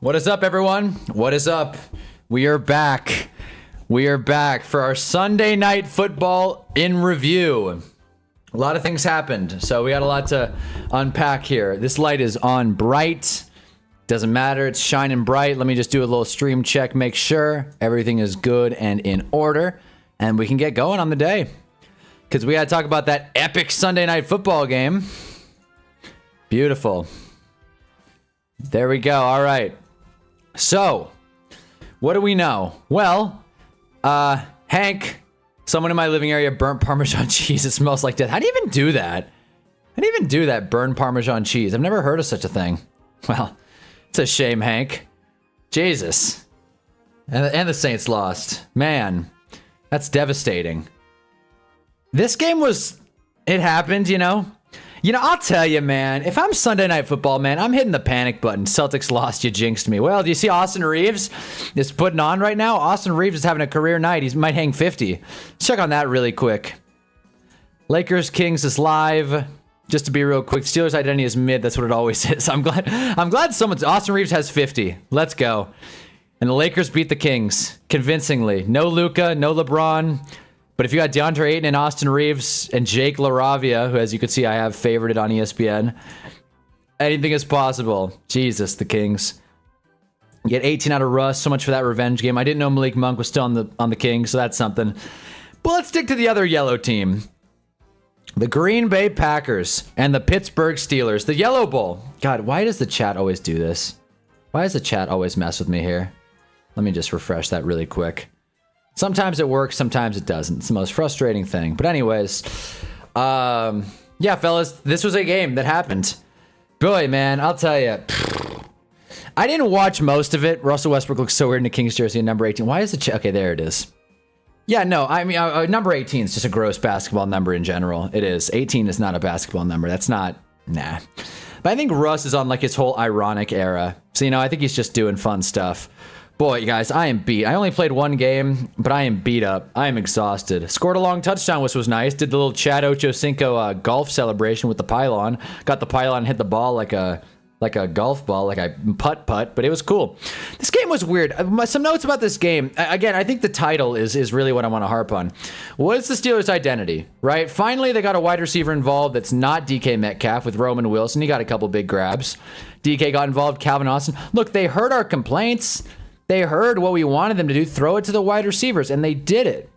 What is up, everyone? What is up? We are back. We are back for our Sunday night football in review. A lot of things happened, so we got a lot to unpack here. This light is on bright. Doesn't matter, it's shining bright. Let me just do a little stream check, make sure everything is good and in order, and we can get going on the day. Because we got to talk about that epic Sunday night football game. Beautiful. There we go. All right. So, what do we know? Well, Hank, someone in my living area burnt Parmesan cheese. It smells like death. How do you even do that? How do you even do that, burn Parmesan cheese? I've never heard of such a thing. Well, it's a shame, Hank. Jesus. And the Saints lost. Man, that's devastating. This game was... It happened, you know? I'll tell you, man, if I'm Sunday Night Football, man, I'm hitting the panic button. Celtics lost, you jinxed me. Well, do you see Austin Reeves is putting on right now? Austin Reeves is having a career night. He might hang 50. Let's check on that really quick. Lakers Kings is live. Just to be real quick, Steelers identity is mid. That's what it always is. I'm glad Austin Reeves has 50. Let's go. And the Lakers beat the Kings convincingly. No Luka, no LeBron. But if you got DeAndre Ayton and Austin Reeves and Jake LaRavia, who, as you can see, I have favorited on ESPN, anything is possible. Jesus, the Kings. You get 18 out of Russ. So much for that revenge game. I didn't know Malik Monk was still on the Kings, so that's something. But let's stick to the other yellow team. The Green Bay Packers and the Pittsburgh Steelers. The Yellow Bowl. God, why does the chat always do this? Why does the chat always mess with me here? Let me just refresh that really quick. Sometimes it works, sometimes it doesn't. It's the most frustrating thing. But anyways, yeah, fellas, this was a game that happened. Boy, man, I'll tell you. I didn't watch most of it. Russell Westbrook looks so weird in a Kings jersey at number 18. Why is it? Okay, there it is. Yeah, no, I mean, number 18 is just a gross basketball number in general. It is. 18 is not a basketball number. That's not, nah. But I think Russ is on like his whole ironic era. So, I think he's just doing fun stuff. Boy, you guys, I am beat. I only played one game, but I am beat up. I am exhausted. Scored a long touchdown, which was nice. Did the little Chad Ochocinco golf celebration with the pylon. Got the pylon and hit the ball like a golf ball, like I putt, but it was cool. This game was weird. Some notes about this game. Again, I think the title is really what I want to harp on. What is the Steelers' identity, right? Finally, they got a wide receiver involved that's not DK Metcalf with Roman Wilson. He got a couple big grabs. DK got involved, Calvin Austin. Look, they heard our complaints. They heard what we wanted them to do, throw it to the wide receivers, and they did it.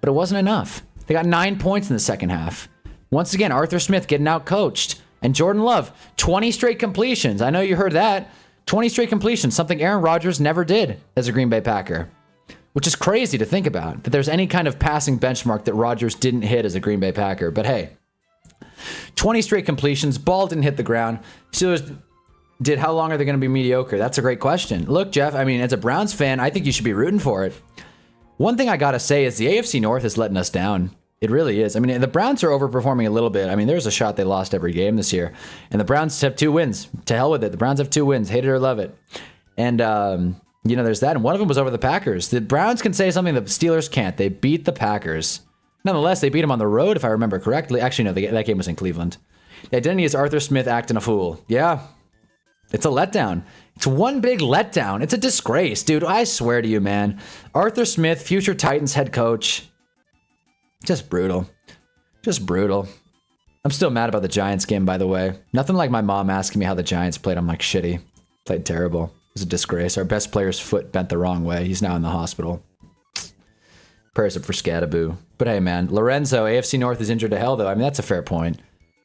But it wasn't enough. They got 9 points in the second half. Once again, Arthur Smith getting out-coached. And Jordan Love, 20 straight completions. I know you heard that. 20 straight completions, something Aaron Rodgers never did as a Green Bay Packer. Which is crazy to think about, that there's any kind of passing benchmark that Rodgers didn't hit as a Green Bay Packer. But hey, 20 straight completions, ball didn't hit the ground. Steelers did. How long are they going to be mediocre? That's a great question. Look, Jeff, I mean, as a Browns fan, I think you should be rooting for it. One thing I got to say is the AFC North is letting us down. It really is. I mean, the Browns are overperforming a little bit. I mean, there's a shot they lost every game this year. And the Browns have 2 wins. To hell with it. The Browns have 2 wins. Hate it or love it. And, there's that. And one of them was over the Packers. The Browns can say something the Steelers can't. They beat the Packers. Nonetheless, they beat them on the road, if I remember correctly. Actually, no, that game was in Cleveland. The identity is Arthur Smith acting a fool. Yeah. It's a letdown. It's one big letdown. It's a disgrace, dude. I swear to you, man. Arthur Smith, future Titans head coach. Just brutal. Just brutal. I'm still mad about the Giants game, by the way. Nothing like my mom asking me how the Giants played. I'm like, shitty. Played terrible. It was a disgrace. Our best player's foot bent the wrong way. He's now in the hospital. Prayers up for Scadaboo. But hey, man. Lorenzo, AFC North is injured to hell, though. I mean, that's a fair point.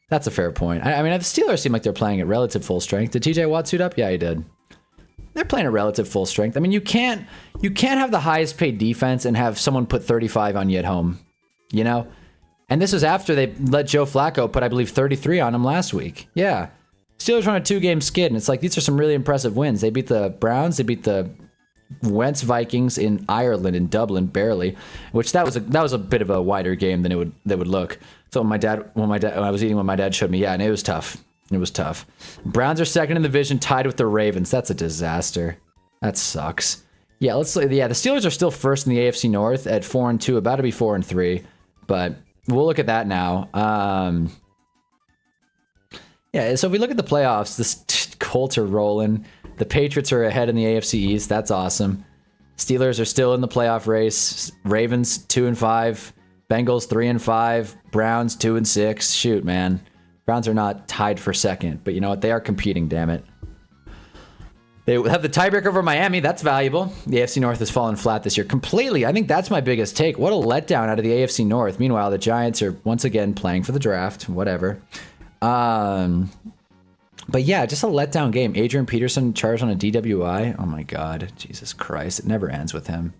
That's a fair point. I mean, the Steelers seem like they're playing at relative full strength. Did TJ Watt suit up? Yeah, he did. They're playing at relative full strength. I mean, you can't have the highest paid defense and have someone put 35 on you at home. And this was after they let Joe Flacco put, I believe, 33 on him last week. Yeah. Steelers run a 2-game skid, and it's like, these are some really impressive wins. They beat the Browns. They beat the Wentz Vikings in Ireland, in Dublin, barely, which that was a bit of a wider game than they would look. So when I was eating what my dad showed me, yeah, and it was tough. It was tough. Browns are second in the division, tied with the Ravens. That's a disaster. That sucks. Yeah, the Steelers are still first in the AFC North at 4-2, about to be 4-3. But we'll look at that now. Yeah, so if we look at the playoffs, the Colts are rolling. The Patriots are ahead in the AFC East. That's awesome. Steelers are still in the playoff race. Ravens 2-5. Bengals 3-5. Browns 2-6. Shoot, man. Browns are not tied for second, but you know what? They are competing, damn it. They have the tiebreaker over Miami. That's valuable. The AFC North has fallen flat this year completely. I think that's my biggest take. What a letdown out of the AFC North. Meanwhile, the Giants are once again playing for the draft. Whatever. But yeah, just a letdown game. Adrian Peterson charged on a DWI. Oh my God. Jesus Christ. It never ends with him.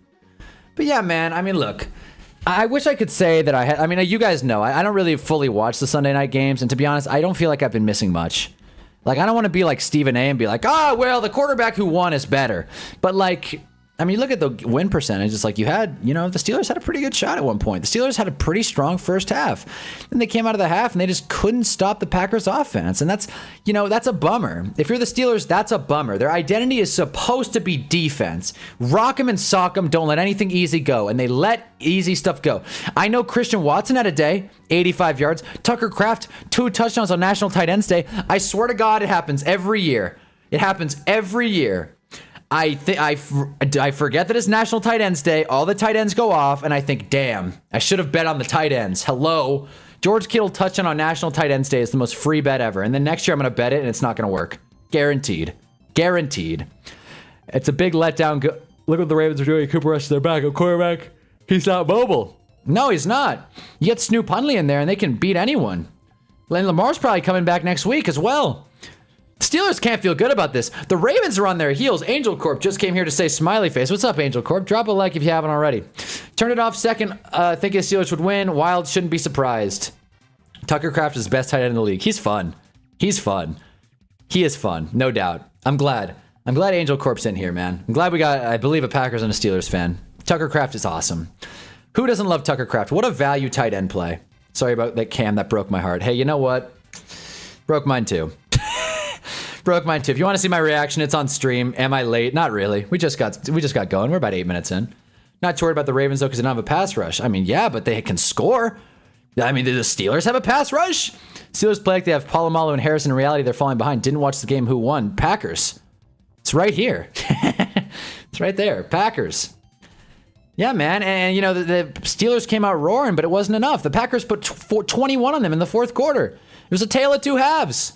But yeah, man. I mean, look. I wish I could say that I had... I mean, you guys know. I don't really fully watch the Sunday night games. And to be honest, I don't feel like I've been missing much. Like, I don't want to be like Stephen A. and be like, well, the quarterback who won is better. But like... I mean, look at the win percentage. It's like the Steelers had a pretty good shot at one point. The Steelers had a pretty strong first half. Then they came out of the half and they just couldn't stop the Packers offense. And that's a bummer. If you're the Steelers, that's a bummer. Their identity is supposed to be defense. Rock 'em and sock 'em. Don't let anything easy go. And they let easy stuff go. I know Christian Watson had a day, 85 yards. Tucker Kraft, 2 touchdowns on National Tight Ends Day. I swear to God, it happens every year. It happens every year. I forget that it's National Tight Ends Day. All the tight ends go off, and I think, damn, I should have bet on the tight ends. Hello. George Kittle touchdown on National Tight Ends Day is the most free bet ever. And then next year I'm going to bet it, and it's not going to work. Guaranteed. Guaranteed. It's a big letdown. Look what the Ravens are doing. Cooper Rush is their backup quarterback. He's not mobile. No, he's not. You get Snoop Hundley in there, and they can beat anyone. Len Lamar's probably coming back next week as well. Steelers can't feel good about this. The Ravens are on their heels. Angel Corp just came here to say smiley face. What's up, Angel Corp? Drop a like if you haven't already. Turn it off second. Thinking Steelers would win. Wild shouldn't be surprised. TUCKERKRAFT is the best tight end in the league. He's fun. He's fun. He is fun, no doubt. I'm glad Angel Corp's in here, man. I'm glad we got, I believe, a Packers and a Steelers fan. TUCKERKRAFT is awesome. Who doesn't love TUCKERKRAFT? What a value tight end play. Sorry about that, Cam. That broke my heart. Hey, you know what? Broke mine too. Broke mine too. If you want to see my reaction, it's on stream. Am I late? Not really. We just got going. We're about 8 minutes in. Not too worried about the Ravens though, because they don't have a pass rush. I mean, yeah, but they can score. I mean, do the Steelers have a pass rush? Steelers play like they have Polamalu and Harrison. In reality, they're falling behind. Didn't watch the game. Who won? Packers. It's right here. It's right there. Packers. Yeah, man. And the Steelers came out roaring, but it wasn't enough. The Packers put 21 on them in the fourth quarter. It was a tale of two halves.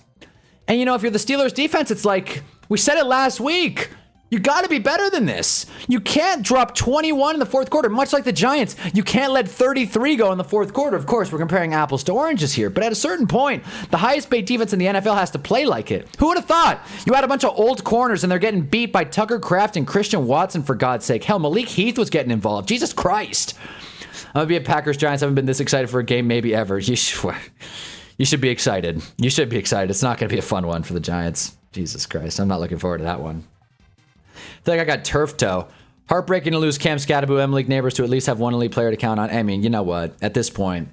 And if you're the Steelers defense, it's like, we said it last week. You got to be better than this. You can't drop 21 in the fourth quarter, much like the Giants. You can't let 33 go in the fourth quarter. Of course, we're comparing apples to oranges here, but at a certain point, the highest paid defense in the NFL has to play like it. Who would have thought? You had a bunch of old corners and they're getting beat by TUCKERKRAFT and Christian Watson, for God's sake. Hell, Malik Heath was getting involved. Jesus Christ. I'm going to be a Packers Giants. I haven't been this excited for a game maybe ever. You should be excited. You should be excited. It's not going to be a fun one for the Giants. Jesus Christ. I'm not looking forward to that one. I feel like I got turf toe. Heartbreaking to lose Cam Scatterbo and Malik Neighbors to at least have one elite player to count on. I mean, you know what? At this point,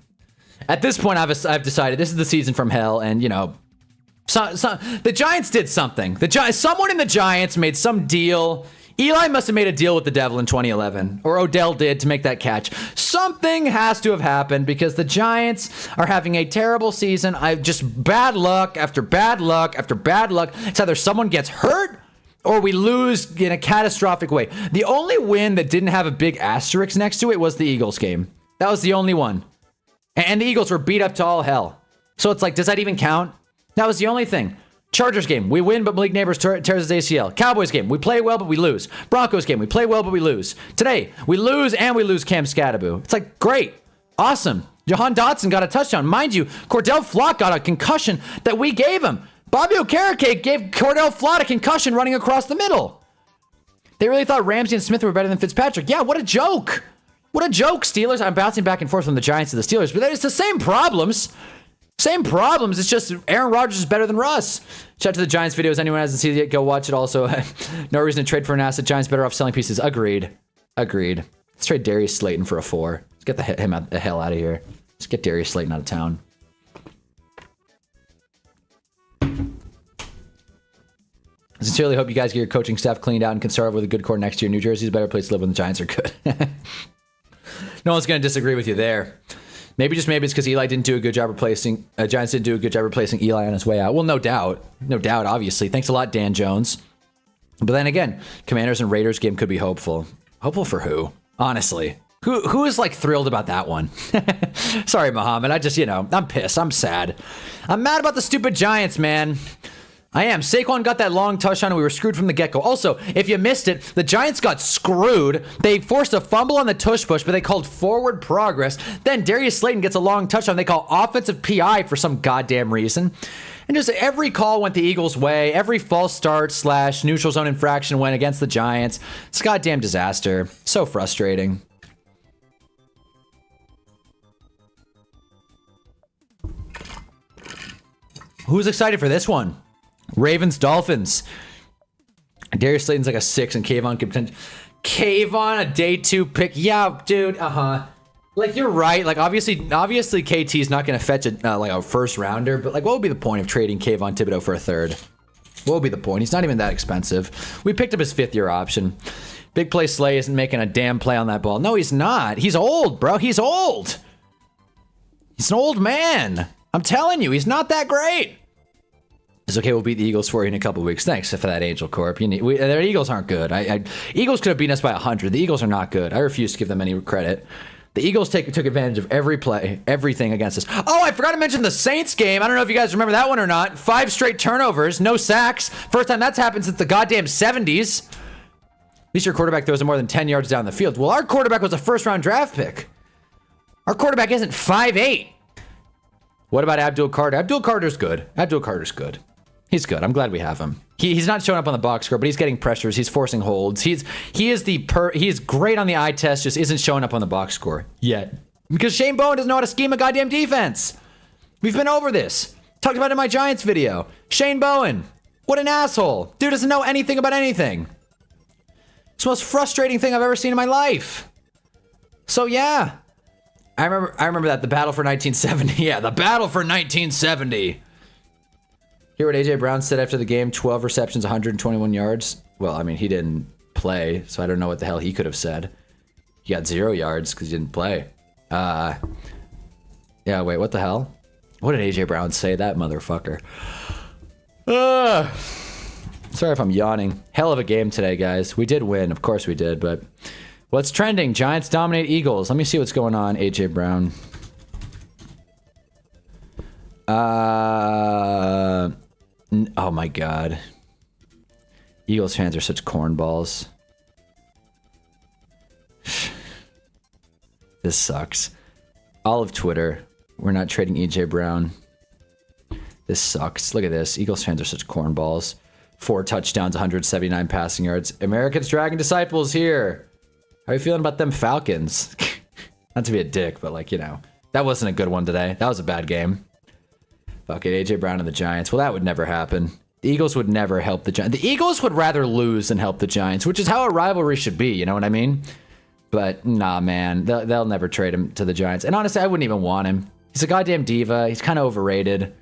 I've decided this is the season from hell, and the Giants did something. Someone in the Giants made some deal. Eli must have made a deal with the devil in 2011, or Odell did to make that catch. Something has to have happened because the Giants are having a terrible season. Just bad luck after bad luck after bad luck. It's either someone gets hurt or we lose in a catastrophic way. The only win that didn't have a big asterisk next to it was the Eagles game. That was the only one. And the Eagles were beat up to all hell. So it's like, does that even count? That was the only thing. Chargers game, we win, but Malik Neighbors tears his ACL. Cowboys game, we play well, but we lose. Broncos game, we play well, but we lose. Today, we lose and we lose Cam Scatterbo. It's like, great. Awesome. Jahan Dotson got a touchdown. Mind you, Cordell Flott got a concussion that we gave him. Bobby Okereke gave Cordell Flott a concussion running across the middle. They really thought Ramsey and Smith were better than Fitzpatrick. Yeah, what a joke. What a joke, Steelers. I'm bouncing back and forth from the Giants to the Steelers, but it's the same problems. Same problems. It's just Aaron Rodgers is better than Russ. Shout out to the Giants videos. Anyone hasn't seen it yet, go watch it. Also, no reason to trade for an asset. Giants better off selling pieces. Agreed. Let's trade Darius Slayton for a 4. Let's get the hell out of here. Let's get Darius Slayton out of town. I sincerely hope you guys get your coaching staff cleaned out and can start with a good core next year. New Jersey's a better place to live when the Giants are good. No one's going to disagree with you there. Maybe just maybe it's because Eli didn't do a good job replacing. Giants didn't do a good job replacing Eli on his way out. Well, no doubt, obviously. Thanks a lot, Dan Jones. But then again, Commanders and Raiders game could be hopeful. Hopeful for who? Honestly. Who is like thrilled about that one? Sorry, Muhammad. I just, I'm pissed. I'm sad. I'm mad about the stupid Giants, man. I am. Saquon got that long touchdown and we were screwed from the get-go. Also, if you missed it, the Giants got screwed. They forced a fumble on the tush push, but they called forward progress. Then Darius Slayton gets a long touchdown. They call offensive PI for some goddamn reason. And just every call went the Eagles' way. Every false start / neutral zone infraction went against the Giants. It's a goddamn disaster. So frustrating. Who's excited for this one? Ravens, Dolphins. Darius Slayton's like a 6 and Kayvon could Kayvon, a day 2 pick. Yeah, dude. Like, you're right. Like, obviously KT's not going to fetch a first rounder, but like, what would be the point of trading Kayvon Thibodeau for a third? What would be the point? He's not even that expensive. We picked up his 5th-year option. Big play Slay isn't making a damn play on that ball. No, he's not. He's old, bro. He's old. He's an old man. I'm telling you, he's not that great. It's okay. We'll beat the Eagles for you in a couple weeks. Thanks for that, Angel Corp. Their Eagles aren't good. Eagles could have beaten us by 100. The Eagles are not good. I refuse to give them any credit. The Eagles took advantage of every play, everything against us. Oh, I forgot to mention the Saints game. I don't know if you guys remember that one or not. 5 straight turnovers, no sacks. First time that's happened since the goddamn 70s. At least your quarterback throws it more than 10 yards down the field. Well, our quarterback was a first-round draft pick. Our quarterback isn't 5'8". What about Abdul Carter? Abdul Carter's good. Abdul Carter's good. He's good. I'm glad we have him. He's not showing up on the box score, but he's getting pressures. He's forcing holds. He is great on the eye test, just isn't showing up on the box score yet. Because Shane Bowen doesn't know how to scheme a goddamn defense. We've been over this. Talked about it in my Giants video. Shane Bowen. What an asshole. Dude doesn't know anything about anything. It's the most frustrating thing I've ever seen in my life. So yeah. I remember that. The battle for 1970. Yeah, the battle for 1970. Hear what AJ Brown said after the game, 12 receptions, 121 yards. Well, I mean, he didn't play, so I don't know what the hell he could have said. He got 0 yards because he didn't play. Yeah, wait, what the hell? What did AJ Brown say? That motherfucker. Sorry if I'm yawning. Hell of a game today, guys. We did win. Of course we did, but what's trending? Giants dominate Eagles. Let me see what's going on, AJ Brown. Oh my god. Eagles fans are such cornballs. This sucks. All of Twitter. We're not trading EJ Brown. This sucks. Look at this. Eagles fans are such cornballs. 4 touchdowns, 179 passing yards. Americans dragging disciples here. How are you feeling about them Falcons? Not to be a dick, but like, that wasn't a good one today. That was a bad game. Fuck it, AJ Brown and the Giants. Well, that would never happen. The Eagles would never help the Giants. The Eagles would rather lose than help the Giants, which is how a rivalry should be, you know what I mean? But nah, man, they'll never trade him to the Giants. And honestly, I wouldn't even want him. He's a goddamn diva. He's kind of overrated.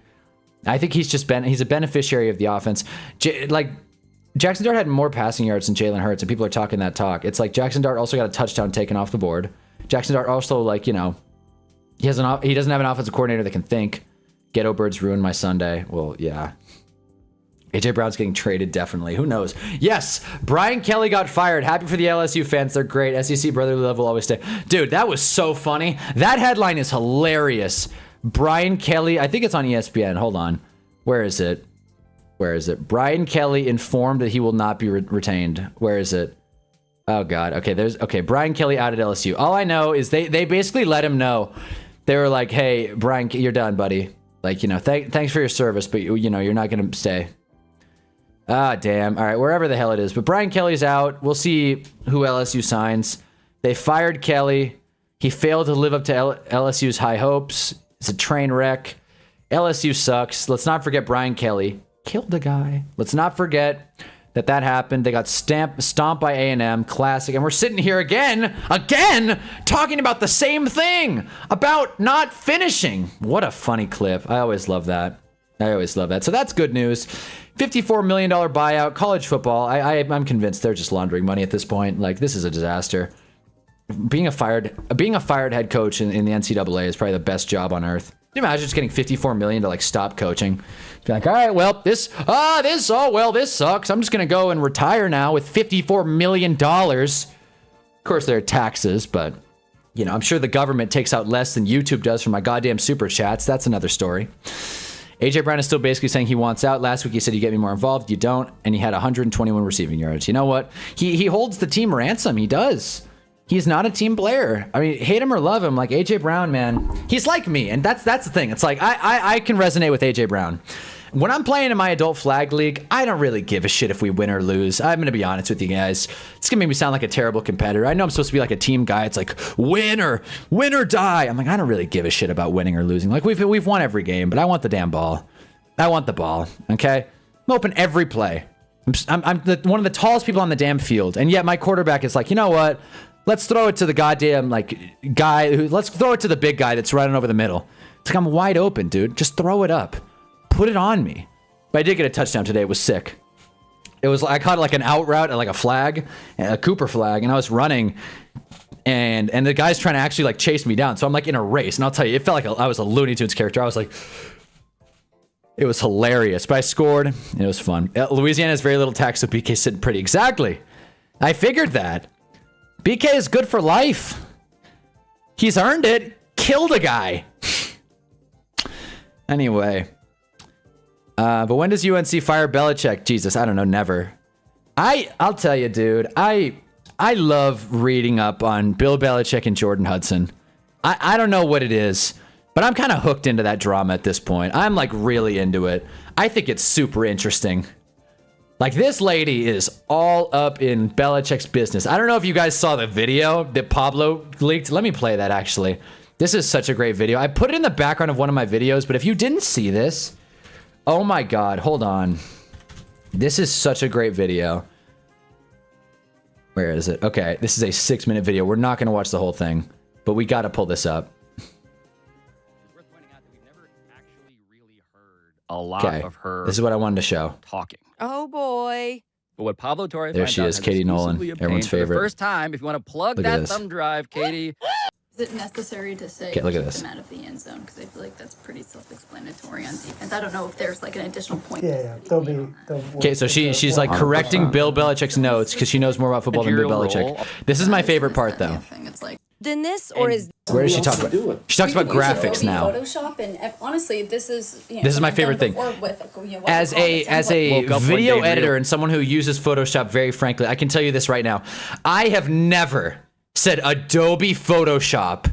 I think he's a beneficiary of the offense. Jackson Dart had more passing yards than Jalen Hurts, and people are talking that talk. It's like Jackson Dart also got a touchdown taken off the board. Jackson Dart also, he doesn't have an offensive coordinator that can think. Ghetto Birds ruined my Sunday. Well, yeah. AJ Brown's getting traded, definitely. Who knows? Yes, Brian Kelly got fired. Happy for the LSU fans. They're great. SEC brotherly love will always stay. Dude, that was so funny. That headline is hilarious. Brian Kelly, I think it's on ESPN. Hold on. Where is it? Brian Kelly informed that he will not be retained. Where is it? Oh, God. Okay, Brian Kelly out at LSU. All I know is they basically let him know. They were like, hey, Brian, you're done, buddy. Thanks for your service, but you're not going to stay. Ah, damn. All right, wherever the hell it is. But Brian Kelly's out. We'll see who LSU signs. They fired Kelly. He failed to live up to LSU's high hopes. It's a train wreck. LSU sucks. Let's not forget Brian Kelly killed a guy. Let's not forget that happened. They got stomped by A&M. Classic. And we're sitting here again, talking about the same thing, about not finishing. What a funny clip. I always love that. So that's good news. $54 million buyout, college football. I'm convinced they're just laundering money at this point. This is a disaster. Being a fired head coach in the NCAA is probably the best job on earth. you imagine just getting $54 million to like stop coaching? Be like, all right, well, this sucks. I'm just gonna go and retire now with $54 million. Of course, there are taxes, but you know, I'm sure the government takes out less than YouTube does from my goddamn super chats. That's another story. AJ Brown is still basically saying he wants out. Last week he said you get me more involved. You don't, and he had 121 receiving yards. You know what? He holds the team ransom. He does. He's not a team player. I mean, hate him or love him, like AJ Brown, man, he's like me, and that's the thing. It's like I can resonate with AJ Brown. When I'm playing in my adult flag league, I don't really give a shit if we win or lose. I'm gonna be honest with you guys. It's gonna make me sound like a terrible competitor. I know I'm supposed to be like a team guy. It's like win or die. I'm like, I don't really give a shit about winning or losing. Like we've won every game, but I want the damn ball. I want the ball. Okay, I'm open every play. I'm one of the tallest people on the damn field, and yet my quarterback is like, you know what? Let's throw it to the goddamn like guy who. Let's throw it to the big guy that's running over the middle. It's like I'm wide open, dude. Just throw it up. Put it on me. But I did get a touchdown today. It was sick. It was I caught like an out route and like a flag, a Cooper flag, and I was running, and the guy's trying to actually like chase me down. So I'm like in a race, and I'll tell you, it felt like I was a Looney Tunes character. I was like, it was hilarious. But I scored. And it was fun. Louisiana has very little tax, so BK's sitting pretty. Exactly. I figured that. BK is good for life. He's earned it. Killed a guy. Anyway. But when does UNC fire Belichick? Jesus, I don't know, never. I'll tell you, dude, I love reading up on Bill Belichick and Jordan Hudson. I don't know what it is, but I'm kind of hooked into that drama at this point. I'm like really into it. I think it's super interesting. Like this lady is all up in Belichick's business. I don't know if you guys saw the video that Pablo leaked. Let me play that actually. This is such a great video. I put it in the background of one of my videos, but if you didn't see this, oh my God, hold on. This is such a great video. Where is it? Okay, this is a 6-minute video. We're not going to watch the whole thing, but we got to pull this up. It's worth pointing out that we've never actually really heard a lot of her. This is what I wanted to show. Talking. Oh boy. But what Pablo Torre there she is, Katie Nolan, everyone's favorite. For the first time, if you want to plug that thumb drive, Katie. Is it necessary to say look at this. them out of the end zone? Because I feel like that's pretty self-explanatory on defense. I don't know if there's like an additional point. Yeah, they'll be. Okay, so she's like correcting Bill Belichick's notes because she knows more about football than Bill Belichick. This is my favorite part though. It's like Then this or is where does she talk about? She talks about graphics now. Photoshop and honestly, this is this is my favorite thing. As a video editor and someone who uses Photoshop, very frankly, I can tell you this right now. I have never said Adobe Photoshop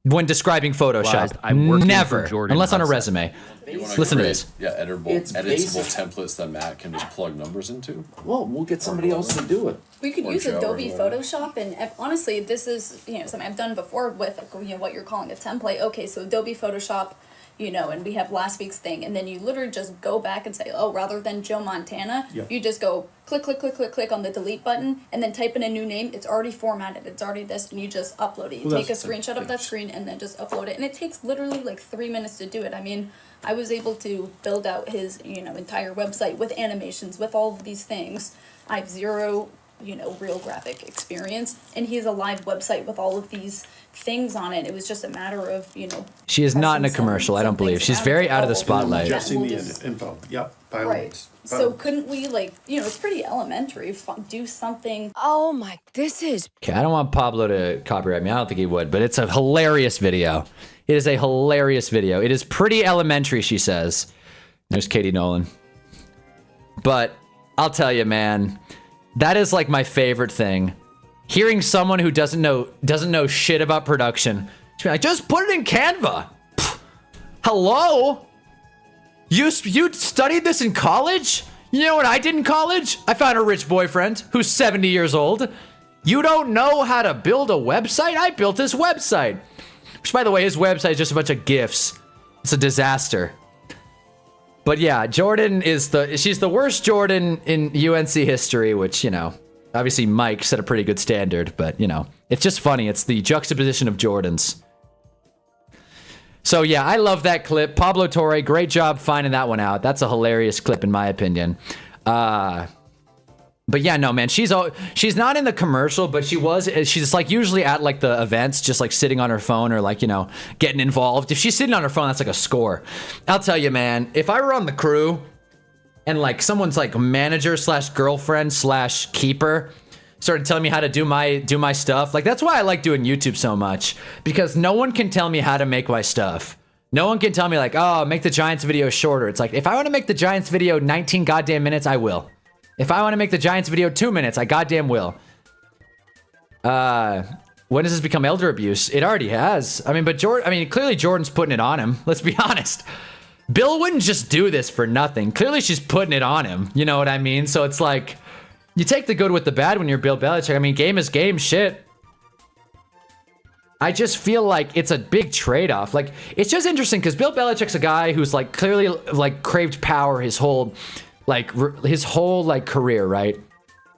when describing Photoshop. Never, unless on a resume. Listen to this. Yeah, editable templates that Matt can just plug numbers into. Well, we'll get somebody else to do it. We could use Adobe Photoshop, and honestly, this is something I've done before with what you're calling a template. Okay, so Adobe Photoshop. And we have last week's thing, and then you literally just go back and say, oh, rather than Joe Montana, you just go click on the delete button, and then type in a new name. It's already formatted. It's already this, and you just upload it. You take a screenshot of that screen, and then just upload it. And it takes literally like 3 minutes to do it. I mean, I was able to build out his, entire website with animations, with all of these things. I have zero, real graphic experience, and he has a live website with all of these things on it. It was just a matter of, She is not in a commercial, I don't believe. She's very out of the spotlight. Just seen the info. Yep. Right. So couldn't we, it's pretty elementary, do something. Oh my, this is. Okay, I don't want Pablo to copyright me. I don't think he would, but it's a hilarious video. It is a hilarious video. It is pretty elementary, she says. There's Katie Nolan. But I'll tell you, man, that is like my favorite thing. Hearing someone who doesn't know shit about production, just put it in Canva. Pfft. Hello? You studied this in college? You know what I did in college? I found a rich boyfriend who's 70 years old. You don't know how to build a website? I built this website. Which, by the way, his website is just a bunch of GIFs. It's a disaster. But yeah, Jordan she's the worst Jordan in UNC history, which, obviously Mike set a pretty good standard, but it's just funny. It's the juxtaposition of Jordans. So yeah, I love that clip. Pablo Torre, great job finding that one out. That's a hilarious clip in my opinion. But yeah, no, man, she's not in the commercial, but she's like usually at like the events, just like sitting on her phone or like, you know, getting involved. If she's sitting on her phone, that's like a score. I'll tell you, man, if I were on the crew and like someone's like manager / girlfriend / keeper started telling me how to do my stuff, like that's why I like doing YouTube so much, because no one can tell me how to make my stuff. No one can tell me like, oh, make the Giants video shorter. It's like, if I want to make the Giants video 19 goddamn minutes, I will. If I want to make the Giants video 2 minutes, I goddamn will. When does this become elder abuse? It already has. I mean, but clearly Jordan's putting it on him. Let's be honest. Bill wouldn't just do this for nothing. Clearly she's putting it on him. You know what I mean? So it's like, you take the good with the bad when you're Bill Belichick. I mean, game is game, shit. I just feel like it's a big trade-off. Like, it's just interesting because Bill Belichick's a guy who's like clearly like craved power his whole career, right?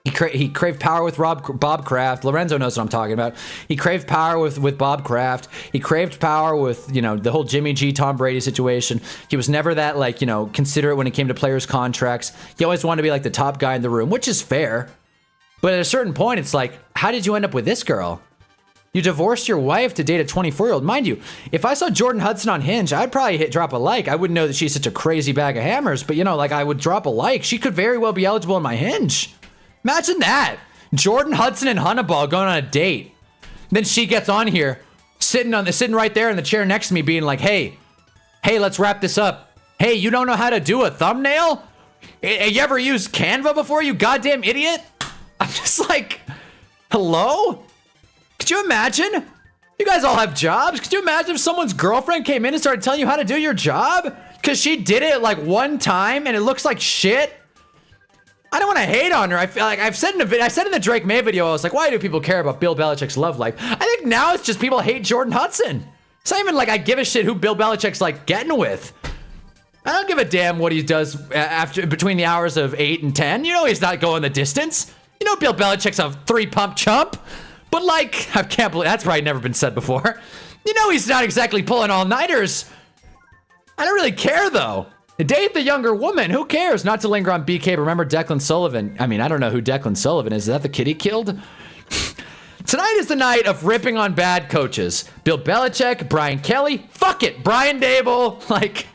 He craved power with Bob Kraft. Lorenzo knows what I'm talking about. He craved power with Bob Kraft. He craved power with, you know, the whole Jimmy G, Tom Brady situation. He was never that, like, you know, considerate when it came to players' contracts. He always wanted to be like the top guy in the room, which is fair. But at a certain point, it's like, how did you end up with this girl? You divorced your wife to date a 24-year-old. Mind you, if I saw Jordan Hudson on Hinge, I'd probably drop a like. I wouldn't know that she's such a crazy bag of hammers, but, you know, like, I would drop a like. She could very well be eligible in my Hinge. Imagine that. Jordan Hudson and Hunnaball going on a date. Then she gets on here, sitting right there in the chair next to me, being like, hey, let's wrap this up. Hey, you don't know how to do a thumbnail? You ever used Canva before, you goddamn idiot? I'm just like, hello? Could you imagine? You guys all have jobs. Could you imagine if someone's girlfriend came in and started telling you how to do your job? Because she did it like one time and it looks like shit? I don't want to hate on her. I feel like I said in the Drake May video, I was like, why do people care about Bill Belichick's love life? I think now it's just people hate Jordan Hudson. It's not even like I give a shit who Bill Belichick's like getting with. I don't give a damn what he does between the hours of 8 and 10. You know he's not going the distance. You know Bill Belichick's a 3-pump chump. But like, I can't believe that's probably never been said before. You know he's not exactly pulling all-nighters. I don't really care though. Date the younger woman. Who cares? Not to linger on BK. Remember Declan Sullivan. I mean, I don't know who Declan Sullivan is. Is that the kid he killed? Tonight is the night of ripping on bad coaches. Bill Belichick, Brian Kelly. Fuck it, Brian Dable. Like,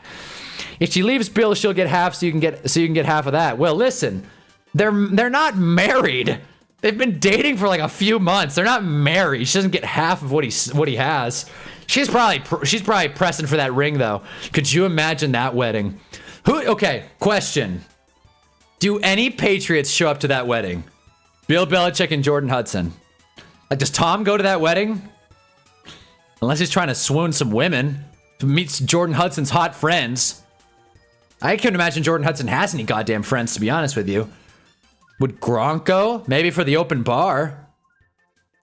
if she leaves Bill, she'll get half, so you can get half of that. Well, listen, they're not married. They've been dating for like a few months. They're not married. She doesn't get half of what he has. She's probably pressing for that ring though. Could you imagine that wedding? Okay, question. Do any Patriots show up to that wedding? Bill Belichick and Jordan Hudson. Like, does Tom go to that wedding? Unless he's trying to swoon some women. Meets Jordan Hudson's hot friends. I couldn't imagine Jordan Hudson has any goddamn friends, to be honest with you. Would Gronk go? Maybe for the open bar.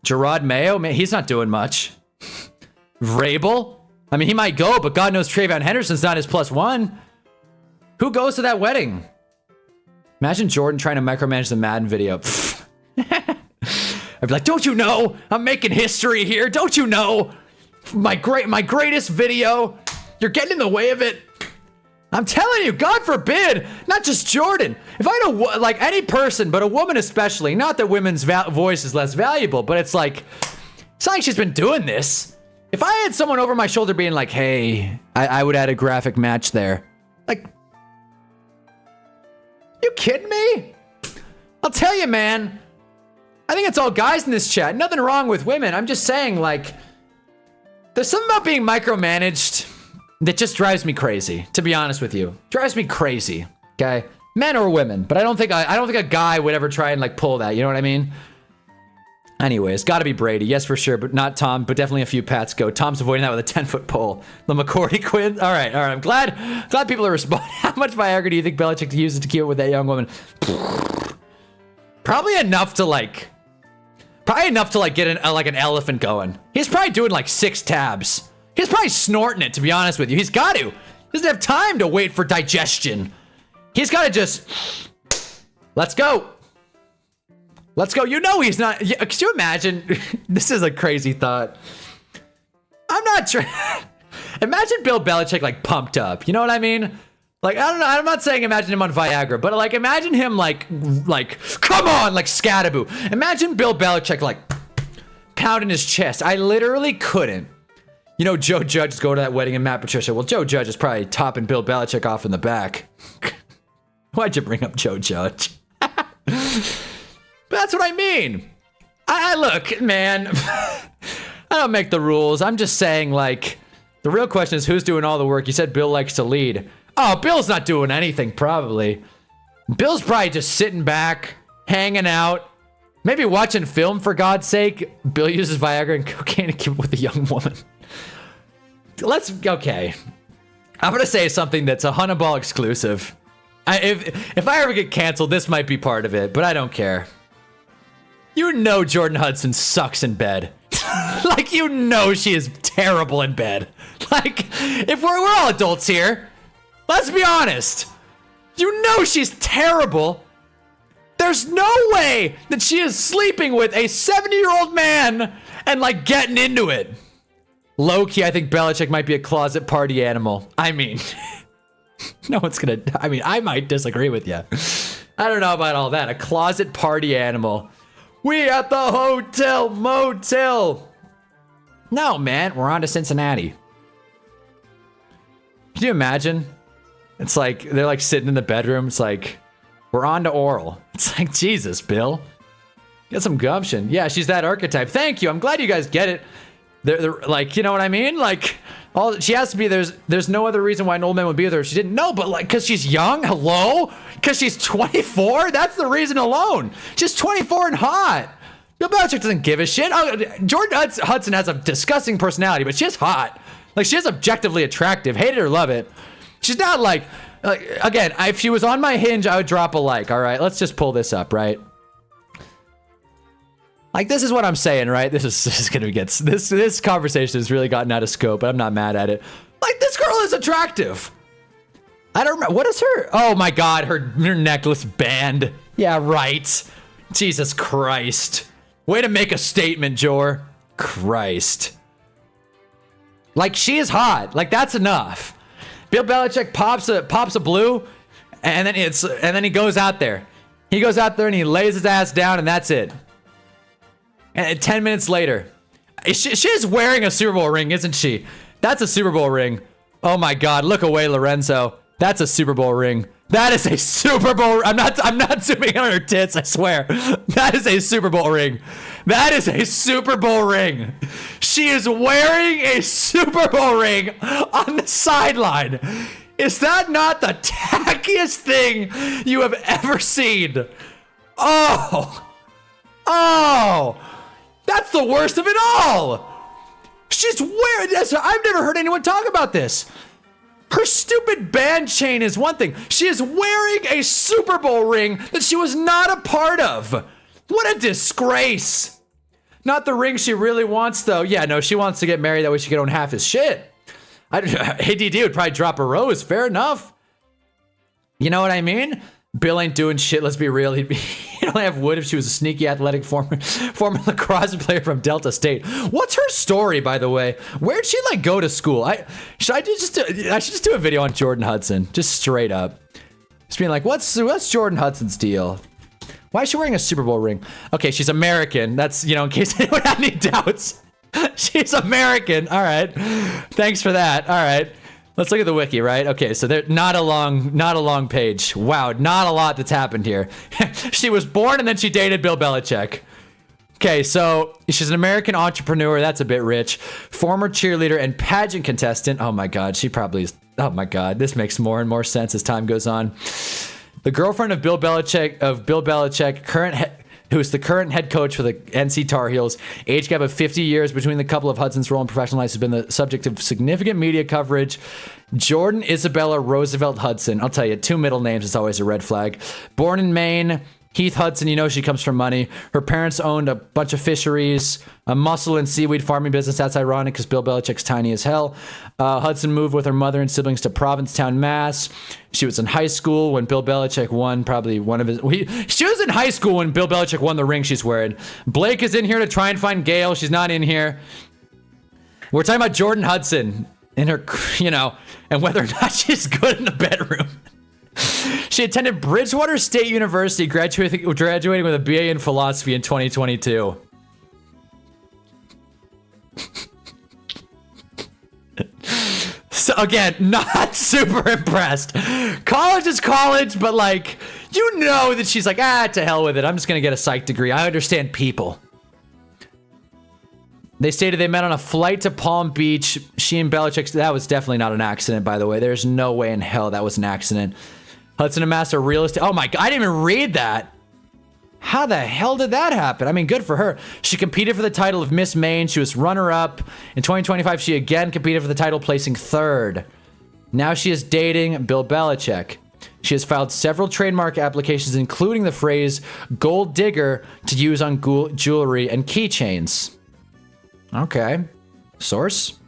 Gerard Mayo? He's not doing much. Vrabel? I mean, he might go, but God knows Trayvon Henderson's not his +1. Who goes to that wedding? Imagine Jordan trying to micromanage the Madden video. I'd be like, don't you know? I'm making history here. Don't you know? My greatest video. You're getting in the way of it. I'm telling you, God forbid, not just Jordan. If I had like any person, but a woman especially, not that women's voice is less valuable, but it's like, it's not like she's been doing this. If I had someone over my shoulder being like, hey, I would add a graphic match there. Like, you kidding me? I'll tell you, man. I think it's all guys in this chat. Nothing wrong with women. I'm just saying, like, there's something about being micromanaged that just drives me crazy, to be honest with you. Drives me crazy, okay? Men or women, but I don't think a guy would ever try and like pull that, you know what I mean? Anyways, gotta be Brady, yes for sure, but not Tom, but definitely a few Pats go. Tom's avoiding that with a 10-foot pole. The McCourty Quinn. All right, I'm glad people are responding. How much Viagra do you think Belichick uses to keep up with that young woman? Probably enough to get an elephant going. He's probably doing like 6 tabs. He's probably snorting it, to be honest with you. He's got to. He doesn't have time to wait for digestion. He's got to just, let's go. Let's go. You know he's not. Could you imagine? This is a crazy thought. I'm not trying. Imagine Bill Belichick like pumped up. You know what I mean? Like, I don't know. I'm not saying imagine him on Viagra, but like imagine him like come on, like Scattaboo. Imagine Bill Belichick like pounding his chest. I literally couldn't. You know, Joe Judge is going to that wedding and Matt Patricia. Well, Joe Judge is probably topping Bill Belichick off in the back. Why'd you bring up Joe Judge? But that's what I mean. I look, man, I don't make the rules. I'm just saying, like, the real question is who's doing all the work. You said Bill likes to lead. Oh, Bill's not doing anything, probably. Bill's probably just sitting back, hanging out, maybe watching film, for God's sake. Bill uses Viagra and cocaine to keep with a young woman. Okay. I'm going to say something that's a Hunnaball exclusive. If I ever get canceled, this might be part of it, but I don't care. You know Jordan Hudson sucks in bed. Like, you know she is terrible in bed. Like, if we're all adults here, let's be honest. You know she's terrible. There's no way that she is sleeping with a 70-year-old man and, like, getting into it. Low-key, I think Belichick might be a closet party animal. I mean, no one's gonna... I mean, I might disagree with you. I don't know about all that. A closet party animal. We at the hotel motel. No, man. We're on to Cincinnati. Can you imagine? It's like, they're like sitting in the bedroom. It's like, we're on to oral. It's like, Jesus, Bill. Get some gumption. Yeah, she's that archetype. Thank you. I'm glad you guys get it. They're like, you know what I mean? Like, all she has to be. There's no other reason why an old man would be with her if she didn't know. But like, because she's young. Hello? Because she's 24. That's the reason alone. She's 24 and hot. Bill Belichick doesn't give a shit. Oh, Jordan Hudson has a disgusting personality, but she's hot. Like, she is objectively attractive. Hate it or love it. She's not like again, if she was on my Hinge, I would drop a like. All right, let's just pull this up, right? Like, this is what I'm saying, right? This is gonna get this conversation has really gotten out of scope, but I'm not mad at it. Like, this girl is attractive. I don't remember, what is her? Oh my God, her necklace band. Yeah, right. Jesus Christ. Way to make a statement, Jor. Christ. Like, she is hot. Like, that's enough. Bill Belichick pops a blue, and then he goes out there. He goes out there and he lays his ass down, and that's it. And 10 minutes later, she is wearing a Super Bowl ring, isn't she? That's a Super Bowl ring. Oh my God, look away, Lorenzo. That's a Super Bowl ring. That is a Super Bowl. I'm not zooming on her tits, I swear. That is a Super Bowl ring. That is a Super Bowl ring. She is wearing a Super Bowl ring on the sideline. Is that not the tackiest thing you have ever seen? Oh. That's the worst of it all. She's wearing this. I've never heard anyone talk about this. Her stupid band chain is one thing. She is wearing a Super Bowl ring that she was not a part of. What a disgrace. Not the ring she really wants, though. Yeah, no, she wants to get married. That way she can own half his shit. ADD would probably drop a rose. Fair enough. You know what I mean? Bill ain't doing shit. Let's be real. He'd only have wood if she was a sneaky athletic former lacrosse player from Delta State. What's her story, by the way? Where'd she like go to school? I should just do a video on Jordan Hudson, just straight up, just being like, what's Jordan Hudson's deal? Why is she wearing a Super Bowl ring? Okay, she's American. That's, you know, in case anyone had any doubts. She's American. All right. Thanks for that. All right. Let's look at the wiki, right? Okay, so they're not a long page. Wow, not a lot that's happened here. She was born and then she dated Bill Belichick. Okay, so she's an American entrepreneur. That's a bit rich. Former cheerleader and pageant contestant. Oh my God, she probably is. Oh my God, this makes more and more sense as time goes on. The girlfriend of Bill Belichick, who's the current head coach for the NC Tar Heels. Age gap of 50 years between the couple of Hudson's role in professional life has been the subject of significant media coverage. Jordan Isabella Roosevelt Hudson. I'll tell you, 2 middle names is always a red flag. Born in Maine, Heath Hudson, you know she comes from money. Her parents owned a bunch of fisheries, a mussel and seaweed farming business. That's ironic because Bill Belichick's tiny as hell. Hudson moved with her mother and siblings to Provincetown, Mass. She was in high school when Bill Belichick won probably one of his... She was in high school when Bill Belichick won the ring she's wearing. Blake is in here to try and find Gail. She's not in here. We're talking about Jordan Hudson. in her, you know, and whether or not she's good in the bedroom. She attended Bridgewater State University, graduating with a BA in philosophy in 2022. So again, not super impressed. College is college, but like, you know that she's like, to hell with it. I'm just gonna get a psych degree. I understand people. They stated they met on a flight to Palm Beach. She and Belichick, that was definitely not an accident, by the way. There's no way in hell that was an accident. Hudson amassed a real estate. Oh my God, I didn't even read that. How the hell did that happen? I mean, good for her. She competed for the title of Miss Maine. She was runner-up. In 2025, she again competed for the title, placing 3rd. Now she is dating Bill Belichick. She has filed several trademark applications, including the phrase gold digger, to use on jewelry and keychains. Okay. Source?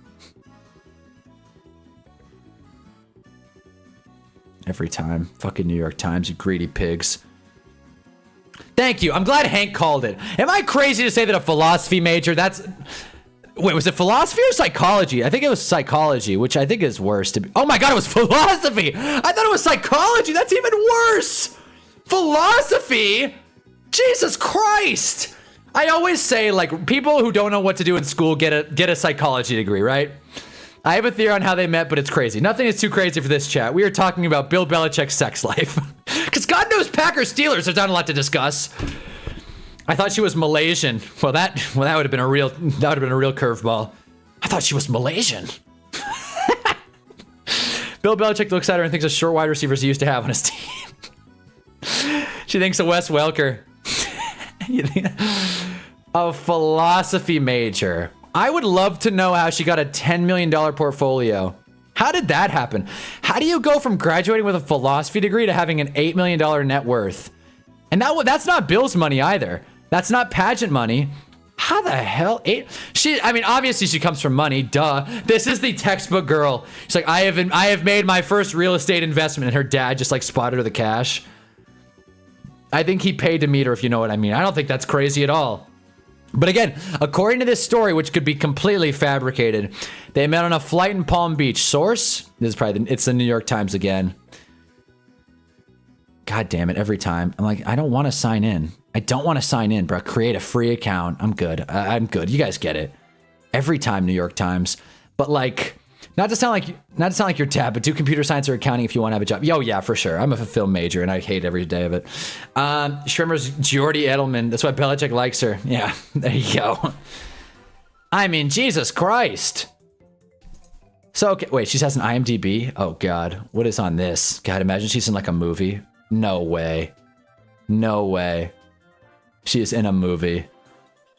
Every time. Fucking New York Times, you greedy pigs. Thank you. I'm glad Hank called it. Am I crazy to say that a philosophy major, that's... Wait, was it philosophy or psychology? I think it was psychology, which I think is worse to be... Oh my God, it was philosophy! I thought it was psychology! That's even worse! Philosophy? Jesus Christ! I always say, like, people who don't know what to do in school get a psychology degree, right? I have a theory on how they met, but it's crazy. Nothing is too crazy for this chat. We are talking about Bill Belichick's sex life. Because God knows Packers Steelers, there's not a lot to discuss. I thought she was Malaysian. Well, that would have been a real curveball. I thought she was Malaysian. Bill Belichick looks at her and thinks of short wide receivers he used to have on his team. She thinks of Wes Welker. A philosophy major. I would love to know how she got a $10 million portfolio. How did that happen? How do you go from graduating with a philosophy degree to having an $8 million net worth? And that's not Bill's money either. That's not pageant money. How the hell? I mean, obviously she comes from money. Duh. This is the textbook girl. She's like, I have made my first real estate investment, and her dad just like spotted her the cash. I think he paid to meet her, if you know what I mean. I don't think that's crazy at all. But again, according to this story, which could be completely fabricated, they met on a flight in Palm Beach. Source? This is probably it's the New York Times again. God damn it, every time. I'm like, I don't want to sign in. I don't want to sign in, bro. Create a free account. I'm good. I'm good. You guys get it. Every time, New York Times. But like, not to sound like your dad, but do computer science or accounting if you want to have a job. Yo, yeah, for sure. I'm a film major and I hate every day of it. Schwimmer's Jordy Edelman. That's why Belichick likes her. Yeah, there you go. I mean, Jesus Christ. So, okay, wait, she has an IMDb? Oh, God. What is on this? God, imagine she's in like a movie. No way. No way. She is in a movie.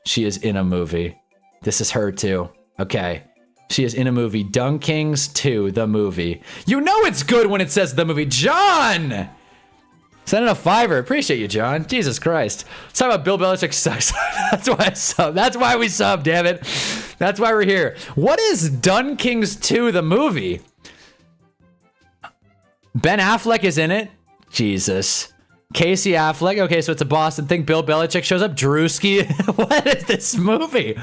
She is in a movie. This is her too. Okay. She is in a movie. Dung Kings 2, the movie. You know it's good when it says the movie. John! Send in a $5. Appreciate you, John. Jesus Christ. Let's talk about Bill Belichick sucks. That's why I sub. That's why we sub, damn it. That's why we're here. What is Dung Kings 2, the movie? Ben Affleck is in it. Jesus. Casey Affleck. Okay, so it's a Boston thing. Bill Belichick shows up. Drewski. What is this movie?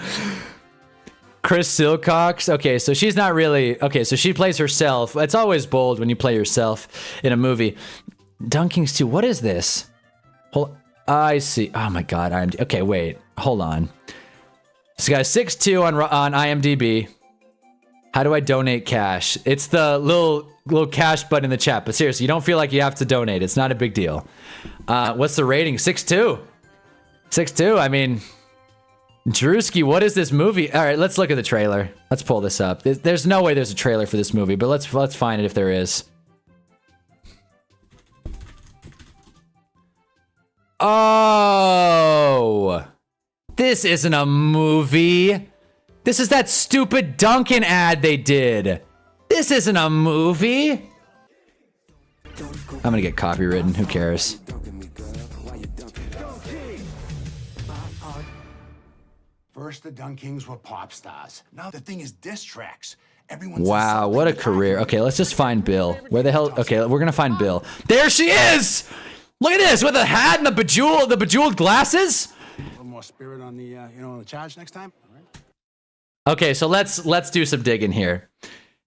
Chris Silcox. Okay, so she's not really... Okay, so she plays herself. It's always bold when you play yourself in a movie. Dung Kings 2. What is this? I see. Oh my God. Okay, wait. Hold on. This guy's 6'2" on IMDb. How do I donate cash? It's the little cash button in the chat. But seriously, you don't feel like you have to donate. It's not a big deal. What's the rating? 6'2". 6'2". I mean, Drewski, what is this movie? All right, let's look at the trailer. Let's pull this up. There's no way there's a trailer for this movie, but let's find it if there is. Oh, this isn't a movie. This is that stupid Dunkin' ad they did. This isn't a movie. I'm gonna get copywritten. Who cares? First, the Dung Kings were pop stars. Now the thing is diss tracks. Everyone's wow, what a career. Okay, let's just find Bill. Where the hell? Okay, we're gonna find Bill. There she is. Look at this with the hat and the bejeweled glasses. A little more spirit on the on the charge next time. All right. Okay, so let's do some digging here.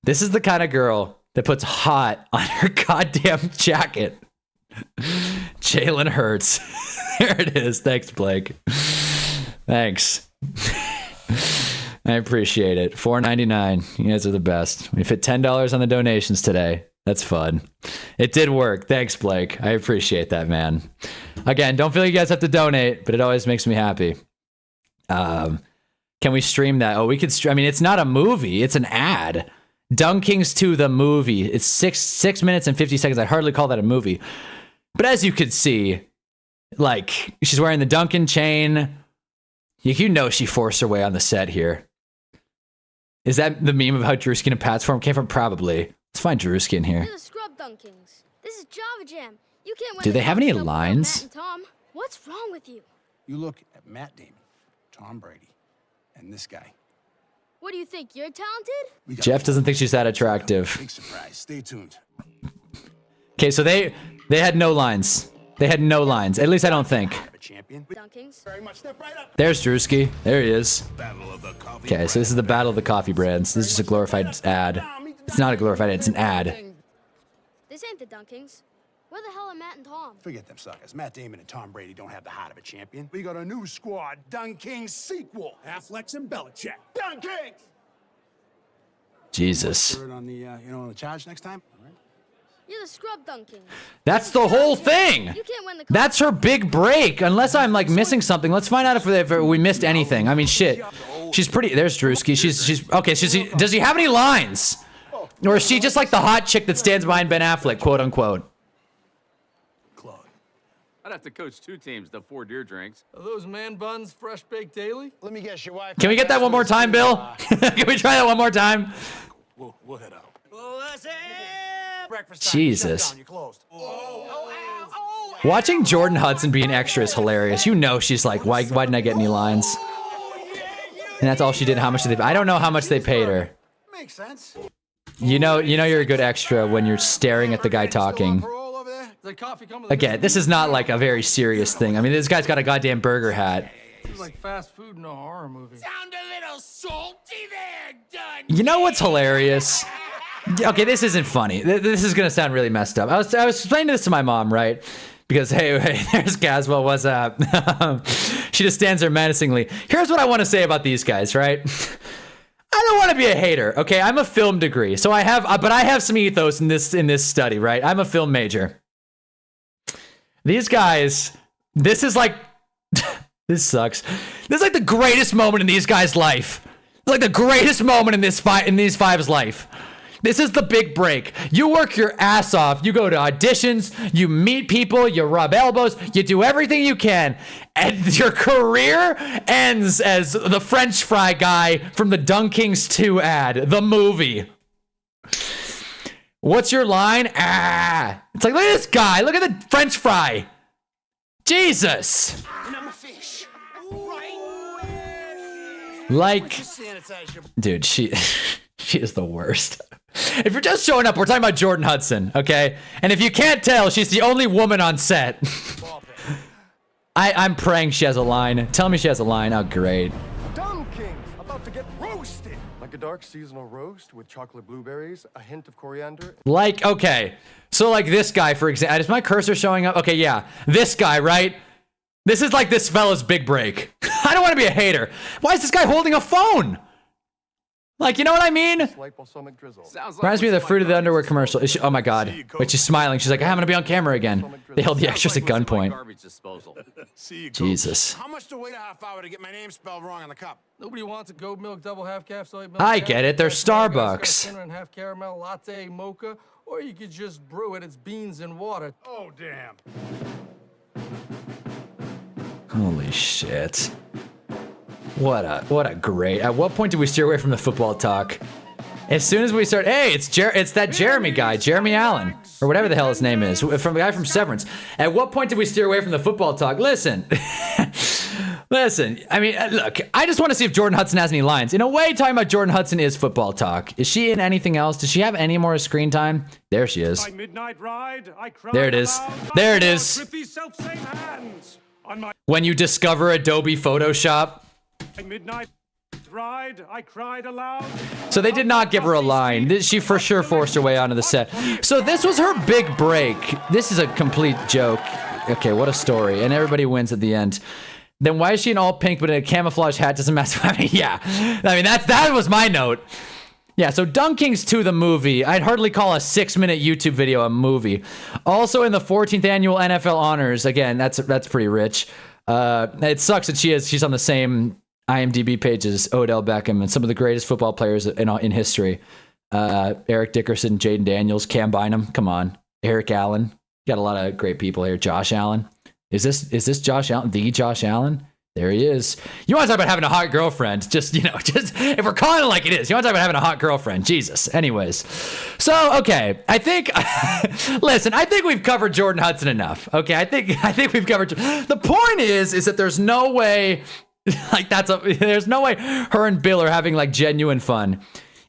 This is the kind of girl that puts hot on her goddamn jacket. Jalen Hurts. There it is. Thanks, Blake. Thanks. I appreciate it. $4.99. You guys are the best. We fit $10 on the donations today. That's fun. It did work. Thanks, Blake. I appreciate that, man. Again, don't feel like you guys have to donate, but it always makes me happy. Can we stream that? Oh, we could stream. I mean, it's not a movie. It's an ad. Dunkings 2, the movie. It's 6 minutes and 50 seconds. I hardly call that a movie. But as you could see, like, she's wearing the Duncan chain. You know she forced her way on the set here. Is that the meme of how Drewski and Pat's form came from? Probably. Let's find Drewski in here. You're the Scrub Dunkings. This is Java Jam. You can't win. Do they have any Matt lines? and Tom, what's wrong with you? You look at Matt Damon, Tom Brady, and this guy. What do you think? You're talented? Jeff doesn't think she's that attractive. Big surprise. Stay tuned. Okay, so they had no lines. They had no lines. At least I don't think. Dunkings. Very much. Step right up. There's Drewski. There he is. Okay, so this is the Battle of the Coffee Brands. This is just a glorified ad. It's not a glorified ad. It's an ad. This ain't the Dunkings. Where the hell are Matt and Tom? Forget them suckers. Matt Damon and Tom Brady don't have the heart of a champion. We got a new squad, Dunk Kings sequel. Affleck and Belichick. Dunk Kings. Jesus. On the on the charge next time. All right. You're the Scrub Dunkings. That's the whole thing. You can't win the That's her big break. Unless I'm like missing something. Let's find out if we missed anything. I mean, shit. She's pretty. There's Drewski. She's okay. Does he have any lines? Or is she just like the hot chick that stands behind Ben Affleck, quote unquote? I'd have to coach 2 teams to 4 deer drinks. Are those man buns fresh baked daily? Let me guess, your wife. Can we get that one more time, Bill? Can we try that one more time? We'll head out. Jesus. Watching Jordan Hudson be an extra is hilarious. You know she's like, why didn't I get any lines? And that's all she did. How much did they? I don't know how much they paid her. Makes sense. You know you're a good extra when you're staring at the guy talking. Again, this is not like a very serious thing. I mean, this guy's got a goddamn burger hat. It's like fast food in a horror movie. Sound a little salty there, Dun. You know what's hilarious? Okay, this isn't funny. This is gonna sound really messed up. I was explaining this to my mom, right? Because hey, there's Caswell. What's up? She just stands there menacingly. Here's what I want to say about these guys, right? I don't want to be a hater. Okay, I'm a film degree, so I have some ethos in this study, right? I'm a film major. These guys, this is like, this sucks. This is like the greatest moment in these guys' life. It's like the greatest moment in these five's life. This is the big break. You work your ass off. You go to auditions. You meet people. You rub elbows. You do everything you can. And your career ends as the French fry guy from the Dunkings 2 ad, the movie. What's your line? It's like, look at this guy. Look at the French fry. Jesus. Like, dude, she is the worst. If you're just showing up, we're talking about Jordan Hudson, okay? And if you can't tell, she's the only woman on set. I'm praying she has a line. Tell me she has a line. Oh, great. Dunkings, about to get roasted. Like a dark seasonal roast with chocolate blueberries, a hint of coriander. Like, okay. So like this guy, for example, is my cursor showing up? Okay, yeah. This guy, right? This is like this fella's big break. I don't want to be a hater. Why is this guy holding a phone? Like, you know what I mean? Reminds me of the Fruit of the Underwear commercial. Oh my God. Wait, she's smiling. She's like, I'm gonna be on camera again. They held the extras at gunpoint. Jesus. How much to wait a half hour to get my name spelled wrong on the cup? Nobody wants a goat milk, double half calf, soy milk. I get it. They're Starbucks. And half caramel, latte, mocha, or you could just brew it. It's beans and water. Oh, damn. Holy shit. What a great. At what point did we steer away from the football talk? As soon as we start, hey, it's that Jeremy guy, Jeremy Allen, or whatever the hell his name is, from the guy from Severance. At what point did we steer away from the football talk? Listen, listen. I mean, look, I just want to see if Jordan Hudson has any lines. In a way, talking about Jordan Hudson is football talk. Is she in anything else? Does she have any more screen time? There she is. There it is. There it is. On my When you discover Adobe Photoshop. midnight cried aloud. So they did not give her a line. She for sure forced her way onto the set. So this was her big break. This is a complete joke. Okay, what a story. And everybody wins at the end. Then why is she in all pink but in a camouflage hat doesn't matter? I mean, yeah. I mean, that was my note. Yeah, so Dunkings 2, the movie. I'd hardly call a 6-minute YouTube video a movie. Also in the 14th annual NFL honors. Again, that's pretty rich. It sucks that she's on the same IMDb page as Odell Beckham and some of the greatest football players in history. Eric Dickerson, Jaden Daniels, Cam Bynum. Come on. Eric Allen. Got a lot of great people here. Josh Allen. Is this Josh Allen? The Josh Allen? There he is. You want to talk about having a hot girlfriend? Just if we're calling it like it is, you want to talk about having a hot girlfriend? Jesus. Anyways, so okay, I think. Listen, I think we've covered Jordan Hudson enough. Okay, I think we've covered. The point is that there's no way, there's no way her and Bill are having like genuine fun.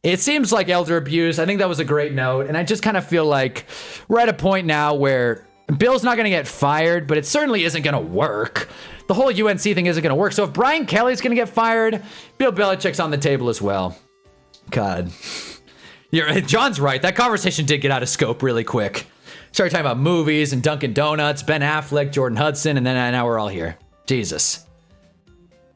It seems like elder abuse. I think that was a great note, and I just kind of feel like we're at a point now where Bill's not going to get fired, but it certainly isn't going to work. The whole UNC thing isn't going to work. So if Brian Kelly's going to get fired, Bill Belichick's on the table as well. God. John's right. That conversation did get out of scope really quick. Started talking about movies and Dunkin' Donuts, Ben Affleck, Jordan Hudson, and then now we're all here. Jesus.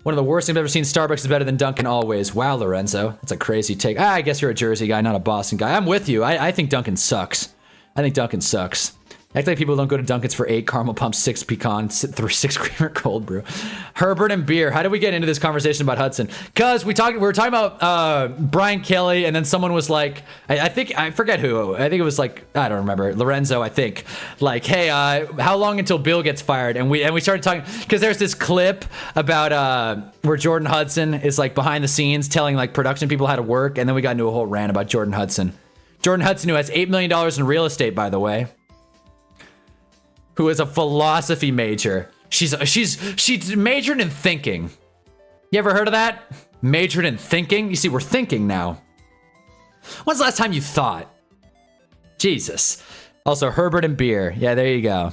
One of the worst things I've ever seen. Starbucks is better than Dunkin' always. Wow, Lorenzo. That's a crazy take. I guess you're a Jersey guy, not a Boston guy. I'm with you. I think Dunkin' sucks. I think Dunkin' sucks. Act like people don't go to Dunkin's for 8 caramel pumps, 6 pecan, 6 creamer cold brew. Herbert and beer. How did we get into this conversation about Hudson? Because we were talking about Brian Kelly, and then someone was like, I forget who. I think it was like, I don't remember, Lorenzo, I think. Like, hey, how long until Bill gets fired? And we started talking, because there's this clip about where Jordan Hudson is like behind the scenes telling like production people how to work, and then we got into a whole rant about Jordan Hudson. Jordan Hudson, who has $8 million in real estate, by the way. Who is a philosophy major. She's majored in thinking. You ever heard of that? Majored in thinking? You see, we're thinking now. When's the last time you thought? Jesus. Also, Herbert and beer. Yeah, there you go.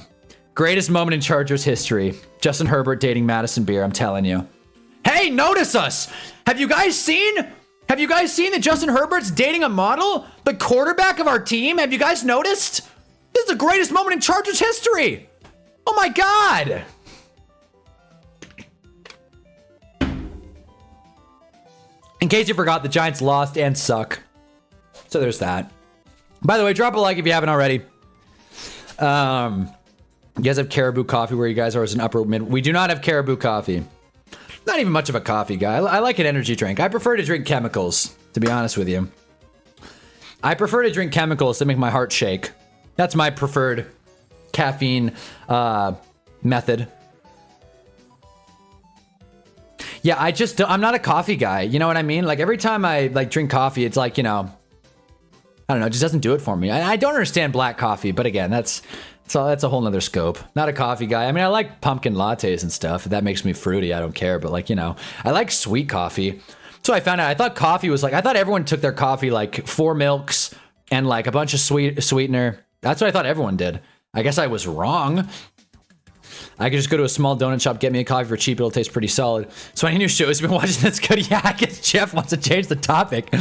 Greatest moment in Chargers history. Justin Herbert dating Madison Beer, I'm telling you. Hey, notice us! Have you guys seen that Justin Herbert's dating a model? The quarterback of our team? Have you guys noticed? This is the greatest moment in Chargers history. Oh my God. In case you forgot, the Giants lost and suck. So there's that. By the way, drop a like if you haven't already. You guys have Caribou Coffee where you guys are as an upper mid. We do not have Caribou Coffee. Not even much of a coffee guy. I like an energy drink. I prefer to drink chemicals, to be honest with you. I prefer to drink chemicals that make my heart shake. That's my preferred caffeine method. Yeah, I'm not a coffee guy. You know what I mean? Like every time I like drink coffee, it's like, I don't know, it just doesn't do it for me. I don't understand black coffee, but again, that's a whole nother scope. Not a coffee guy. I mean, I like pumpkin lattes and stuff. If that makes me fruity, I don't care. But like, I like sweet coffee. So I found out, I thought everyone took their coffee like 4 milks and like a bunch of sweetener. That's what I thought everyone did. I guess I was wrong. I could just go to a small donut shop, get me a coffee for cheap. It'll taste pretty solid. So any new shows you've been watching that's good? Yeah, I guess Jeff wants to change the topic.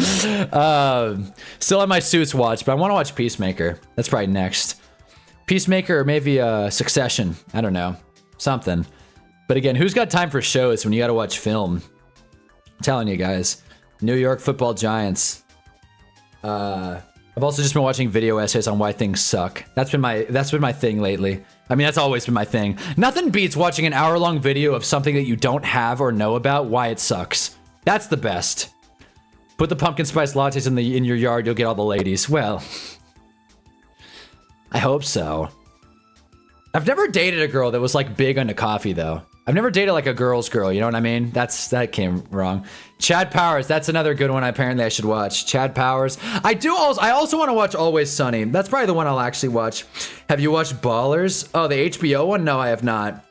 Still on my Suits watch, but I want to watch Peacemaker. That's probably next. Peacemaker or maybe Succession. I don't know. Something. But again, who's got time for shows when you got to watch film? I'm telling you guys. New York Football Giants. I've also just been watching video essays on why things suck. That's been my thing lately. I mean, that's always been my thing. Nothing beats watching an hour-long video of something that you don't have or know about why it sucks. That's the best. Put the pumpkin spice lattes in your yard, you'll get all the ladies. Well, I hope so. I've never dated a girl that was like big into coffee though. I've never dated like a girl's girl, you know what I mean? That came wrong. Chad Powers, that's another good one apparently I should watch. Chad Powers. I also want to watch Always Sunny. That's probably the one I'll actually watch. Have you watched Ballers? Oh, the HBO one? No, I have not.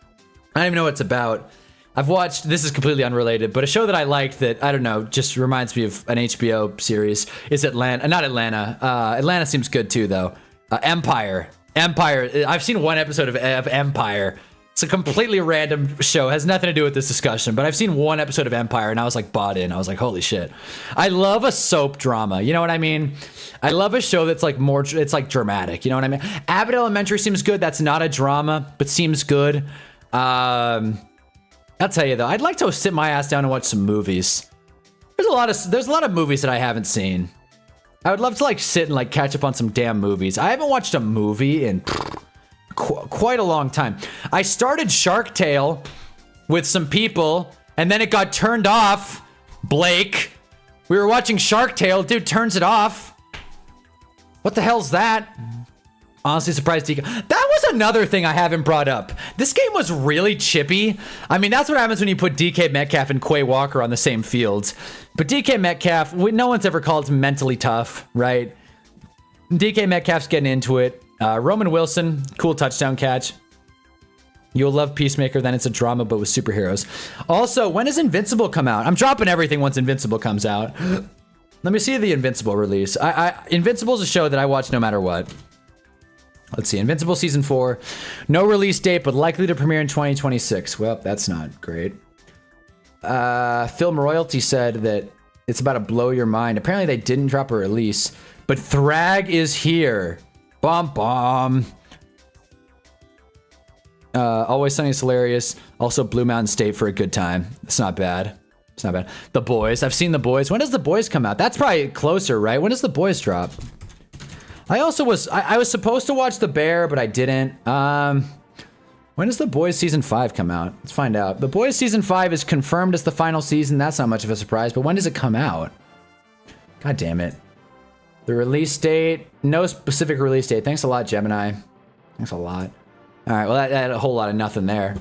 I don't even know what it's about. I've watched, this is completely unrelated, but a show that I liked that, I don't know, just reminds me of an HBO series is Atlanta. Not Atlanta. Atlanta seems good too, though. Empire. I've seen one episode of Empire. It's a completely random show. It has nothing to do with this discussion, but I've seen one episode of Empire and I was like bought in. I was like, holy shit. I love a soap drama. You know what I mean? I love a show that's like more, it's like dramatic. You know what I mean? Abbott Elementary seems good. That's not a drama, but seems good. I'll tell you though, I'd like to sit my ass down and watch some movies. There's a lot of movies that I haven't seen. I would love to like sit and like catch up on some damn movies. I haven't watched a movie in quite a long time. I started Shark Tale with some people and then it got turned off. Blake, we were watching Shark Tale, dude turns it off. What the hell's that? Honestly surprised DK. That was another thing I haven't brought up. This game was really chippy. I mean, that's what happens when you put DK Metcalf and Quay Walker on the same fields. But DK Metcalf, no one's ever called him mentally tough, right? DK Metcalf's getting into it. Roman Wilson, cool touchdown catch. You'll love Peacemaker, then it's a drama, but with superheroes. Also, when does Invincible come out? I'm dropping everything once Invincible comes out. Let me see the Invincible release. Invincible's a show that I watch no matter what. Let's see, Invincible Season 4. No release date, but likely to premiere in 2026. Well, that's not great. Film Royalty said that it's about to blow your mind. Apparently they didn't drop a release, but Thrag is here. Bomb bomb. Always Sunny is hilarious. Also Blue Mountain State for a good time. It's not bad. It's not bad. The Boys. I've seen The Boys. When does The Boys come out? That's probably closer, right? When does The Boys drop? I also was I was supposed to watch The Bear, but I didn't. When does The Boys Season 5 come out? Let's find out. The Boys Season 5 is confirmed as the final season. That's not much of a surprise, but when does it come out? God damn it. The release date, no specific release date. Thanks a lot, Gemini. Thanks a lot. All right, well, that had a whole lot of nothing there.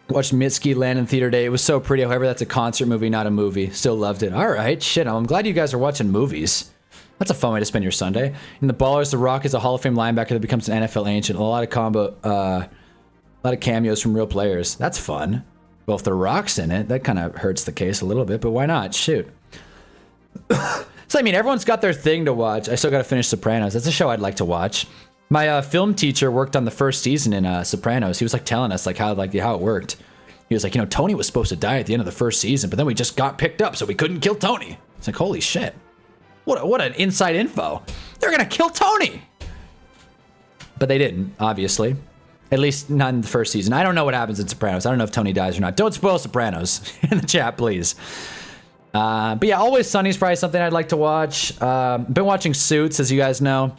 Watched Mitski land in theater day. It was so pretty. However, that's a concert movie, not a movie. Still loved it. All right, shit. I'm glad you guys are watching movies. That's a fun way to spend your Sunday. In The Ballers, The Rock is a Hall of Fame linebacker that becomes an NFL ancient. A lot of cameos from real players. That's fun. Well, if The Rock's in it, that kind of hurts the case a little bit, but why not? Shoot. So, I mean, everyone's got their thing to watch. I still got to finish Sopranos. That's a show I'd like to watch. My film teacher worked on the first season in Sopranos. He was like telling us how it worked. He was like, Tony was supposed to die at the end of the first season, but then we just got picked up, so we couldn't kill Tony. It's like, holy shit. What an inside info. They're gonna kill Tony. But they didn't, obviously. At least not in the first season. I don't know what happens in Sopranos. I don't know if Tony dies or not. Don't spoil Sopranos in the chat, please. But yeah, Always Sunny is probably something I'd like to watch. Been watching Suits, as you guys know.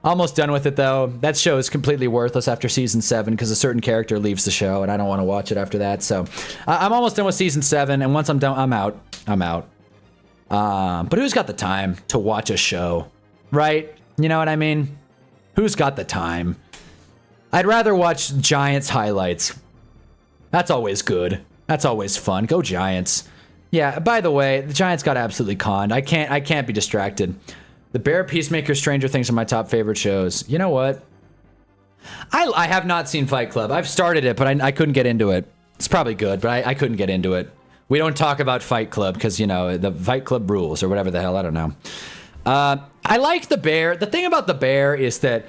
Almost done with it, though. That show is completely worthless after season 7 because a certain character leaves the show, and I don't want to watch it after that. So I'm almost done with season 7, and once I'm done, I'm out. I'm out. But who's got the time to watch a show, right? You know what I mean? Who's got the time? I'd rather watch Giants highlights. That's always good. That's always fun. Go Giants. Yeah, by the way, the Giants got absolutely conned. I can't be distracted. The Bear, Peacemaker, Stranger Things are my top favorite shows. You know what? I have not seen Fight Club. I've started it, but I couldn't get into it. It's probably good, but I couldn't get into it. We don't talk about Fight Club because, the Fight Club rules or whatever the hell. I don't know. I like The Bear. The thing about The Bear is that,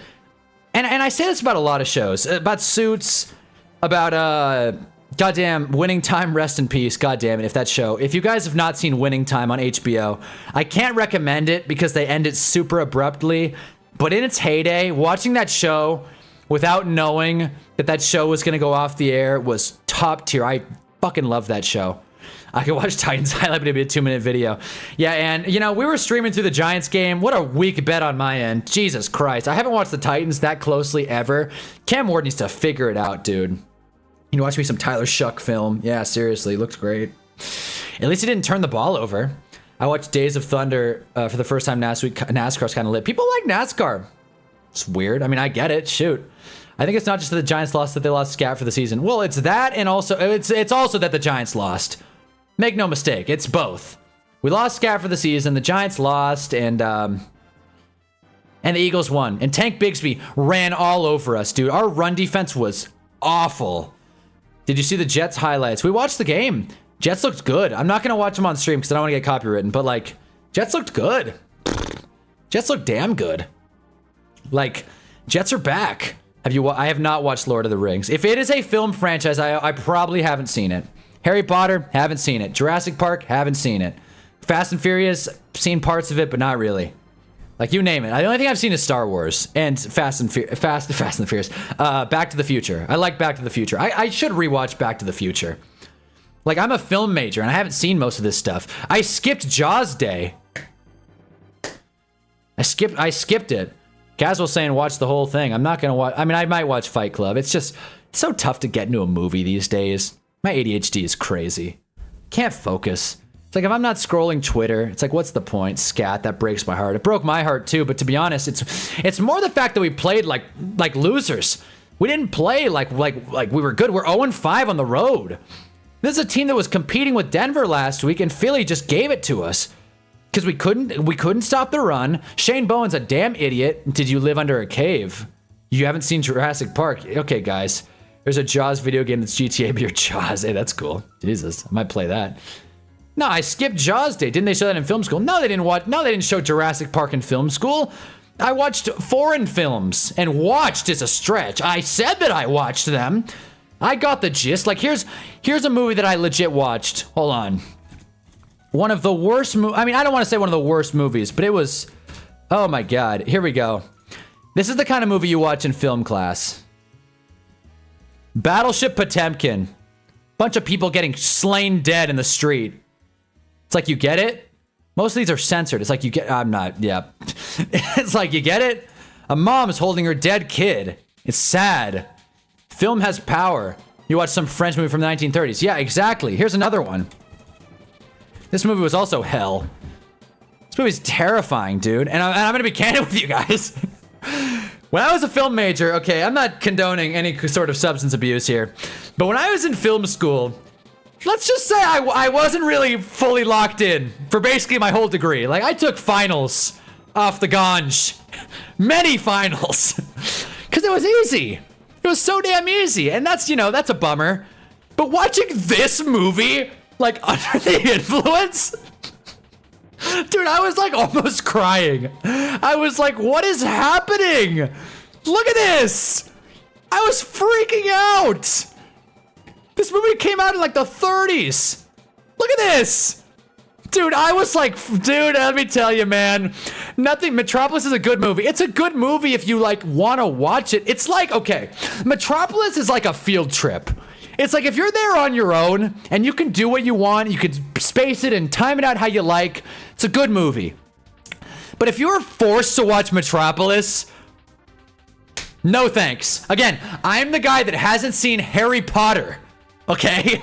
and I say this about a lot of shows, about Suits, about goddamn Winning Time, rest in peace. Goddamn it, if you guys have not seen Winning Time on HBO, I can't recommend it because they end it super abruptly. But in its heyday, watching that show without knowing that show was going to go off the air was top tier. I fucking love that show. I could watch Titans highlight, but it'd be a 2-minute video. Yeah, and, we were streaming through the Giants game. What a weak bet on my end. Jesus Christ. I haven't watched the Titans that closely ever. Cam Ward needs to figure it out, dude. Watch me some Tyler Shuck film. Yeah, seriously. Looks great. At least he didn't turn the ball over. I watched Days of Thunder for the first time last week. NASCAR's kind of lit. People like NASCAR. It's weird. I mean, I get it. Shoot. I think it's not just that the Giants lost, that they lost Scat for the season. Well, it's that, and also it's also that the Giants lost. Make no mistake, it's both. We lost Scat for the season, the Giants lost, and the Eagles won. And Tank Bigsby ran all over us, dude. Our run defense was awful. Did you see the Jets highlights? We watched the game. Jets looked good. I'm not gonna watch them on stream because I don't want to get copywritten, but Jets looked good. Jets look damn good. Jets are back. Have you? I have not watched Lord of the Rings. If it is a film franchise, I probably haven't seen it. Harry Potter, haven't seen it. Jurassic Park, haven't seen it. Fast and Furious, seen parts of it, but not really. Like, you name it. The only thing I've seen is Star Wars and Fast and Furious. Back to the Future. I like Back to the Future. I should rewatch Back to the Future. Like, I'm a film major, and I haven't seen most of this stuff. I skipped Jaws Day. I skipped it. Casual saying watch the whole thing. I'm not gonna watch. I mean, I might watch Fight Club. It's just it's so tough to get into a movie these days. My ADHD is crazy. Can't focus. It's like if I'm not scrolling Twitter, it's like what's the point? Scat, that breaks my heart. It broke my heart too. But to be honest, it's more the fact that we played like losers. We didn't play like we were good. We're 0-5 on the road. This is a team that was competing with Denver last week, and Philly just gave it to us. Because we couldn't stop the run. Shane Bowen's a damn idiot. Did you live under a cave? You haven't seen Jurassic Park. Okay, guys. There's a Jaws video game that's GTA, but you're Jaws. Hey, that's cool. Jesus, I might play that. No, I skipped Jaws Day. Didn't they show that in film school? No, they didn't show Jurassic Park in film school. I watched foreign films, and watched is a stretch. I said that I watched them. I got the gist. Like, here's a movie that I legit watched. Hold on. One of the worst I mean, I don't want to say one of the worst movies, but it was... Oh my god. Here we go. This is the kind of movie you watch in film class. Battleship Potemkin. Bunch of people getting slain dead in the street. It's like, you get it? Most of these are censored. It's like, you get... I'm not... Yeah. It's like, you get it? A mom is holding her dead kid. It's sad. Film has power. You watch some French movie from the 1930s. Yeah, exactly. Here's another one. This movie was also hell. This movie's terrifying, dude. And I'm gonna be candid with you guys. When I was a film major, okay, I'm not condoning any sort of substance abuse here, but when I was in film school, let's just say I wasn't really fully locked in for basically my whole degree. Like, I took finals off the ganj. Many finals. Because it was easy. It was so damn easy. And that's, you know, that's a bummer. But watching this movie... like, under the influence? Dude, I was like almost crying. I was like, what is happening? Look at this. I was freaking out. This movie came out in like the 30s. Look at this. Dude, I was like, dude, let me tell you, man. Metropolis is a good movie. It's a good movie if you like want to watch it. It's like, okay, Metropolis is like a field trip. It's like if you're there on your own and you can do what you want, you can space it and time it out how you like, it's a good movie. But if you're forced to watch Metropolis, no thanks. Again, I'm the guy that hasn't seen Harry Potter, okay?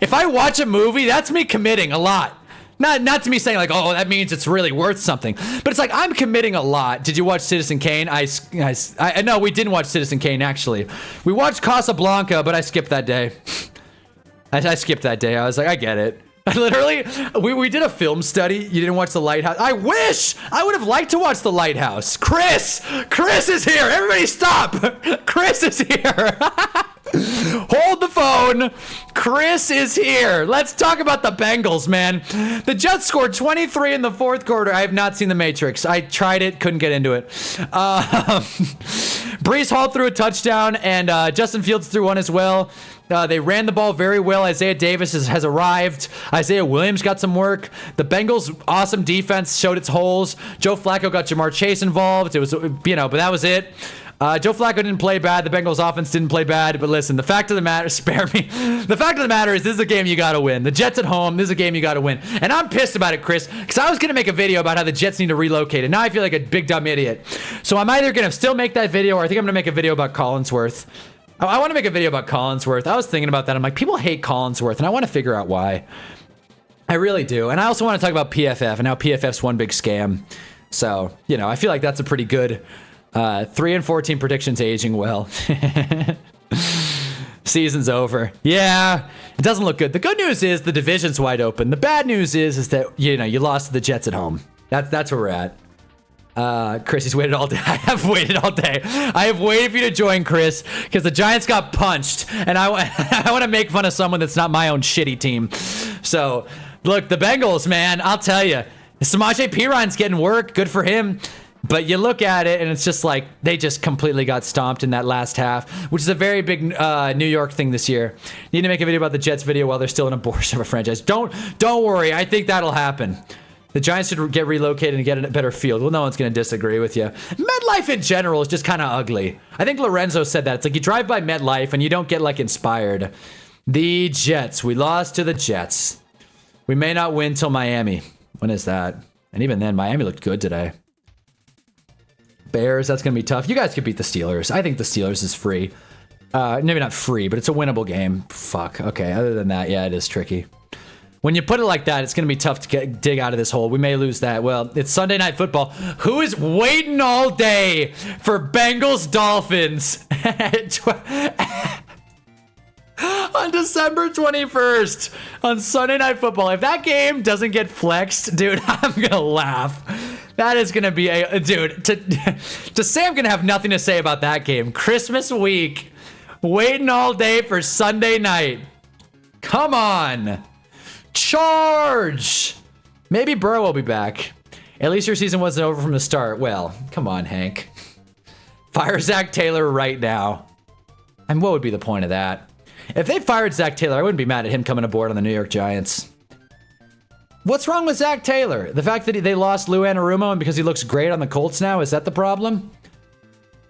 If I watch a movie, that's me committing a lot. Not to me saying like, oh, that means it's really worth something. But it's like, I'm committing a lot. Did you watch Citizen Kane? No, we didn't watch Citizen Kane, actually. We watched Casablanca, but I skipped that day. I skipped that day. I was like, I get it. Literally, we did a film study. You didn't watch The Lighthouse. I wish! I would have liked to watch The Lighthouse. Chris is here. Everybody stop. Chris is here. Hold the phone. Chris is here. Let's talk about the Bengals, man. The Jets scored 23 in the fourth quarter. I have not seen The Matrix. I tried it, couldn't get into it. Breece Hall threw a touchdown, and Justin Fields threw one as well. They ran the ball very well. Isaiah Davis has arrived. Isaiah Williams got some work. The Bengals' awesome defense showed its holes. Joe Flacco got Jamar Chase involved. It was, but that was it. Joe Flacco didn't play bad. The Bengals offense didn't play bad. But listen, the fact of the matter, spare me. The fact of the matter is this is a game you got to win. The Jets at home, this is a game you got to win. And I'm pissed about it, Chris, because I was going to make a video about how the Jets need to relocate. And now I feel like a big dumb idiot. So I'm either going to still make that video, or I think I'm going to make a video about Collinsworth. I want to make a video about Collinsworth. I was thinking about that. I'm like, people hate Collinsworth, and I want to figure out why. I really do. And I also want to talk about PFF and how PFF's one big scam. So, I feel like that's a pretty good 3-14 predictions aging well. Season's over. Yeah, it doesn't look good. The good news is the division's wide open. The bad news is that, you lost to the Jets at home. That's where we're at. Chris, he's waited all day. I have waited all day. I have waited for you to join, Chris, because the Giants got punched, and I want to make fun of someone that's not my own shitty team. So, look, the Bengals, man, I'll tell you, Samaje Perine's getting work. Good for him. But you look at it and it's just like they just completely got stomped in that last half, which is a very big New York thing this year. Need to make a video about the Jets video while they're still an abortion of a franchise. Don't worry. I think that'll happen. The Giants should get relocated and get a better field. Well, no one's going to disagree with you. MetLife in general is just kind of ugly. I think Lorenzo said that. It's like you drive by MetLife and you don't get like inspired. The Jets. We lost to the Jets. We may not win till Miami. When is that? And even then, Miami looked good today. Bears, that's going to be tough. You guys could beat the Steelers. I think the Steelers is free. Maybe not free, but it's a winnable game. Fuck. Okay, other than that, yeah, it is tricky. When you put it like that, it's going to be tough to dig out of this hole. We may lose that. Well, it's Sunday Night Football. Who is waiting all day for Bengals-Dolphins on December 21st on Sunday Night Football? If that game doesn't get flexed, dude, I'm going to laugh. That is going to be a... Dude, to say I'm going to have nothing to say about that game. Christmas week. Waiting all day for Sunday night. Come on. Charge! Maybe Burrow will be back. At least your season wasn't over from the start. Well, come on, Hank. Fire Zach Taylor right now. And what would be the point of that? If they fired Zach Taylor, I wouldn't be mad at him coming aboard on the New York Giants. What's wrong with Zach Taylor? The fact that they lost Lou Anarumo and because he looks great on the Colts now, is that the problem?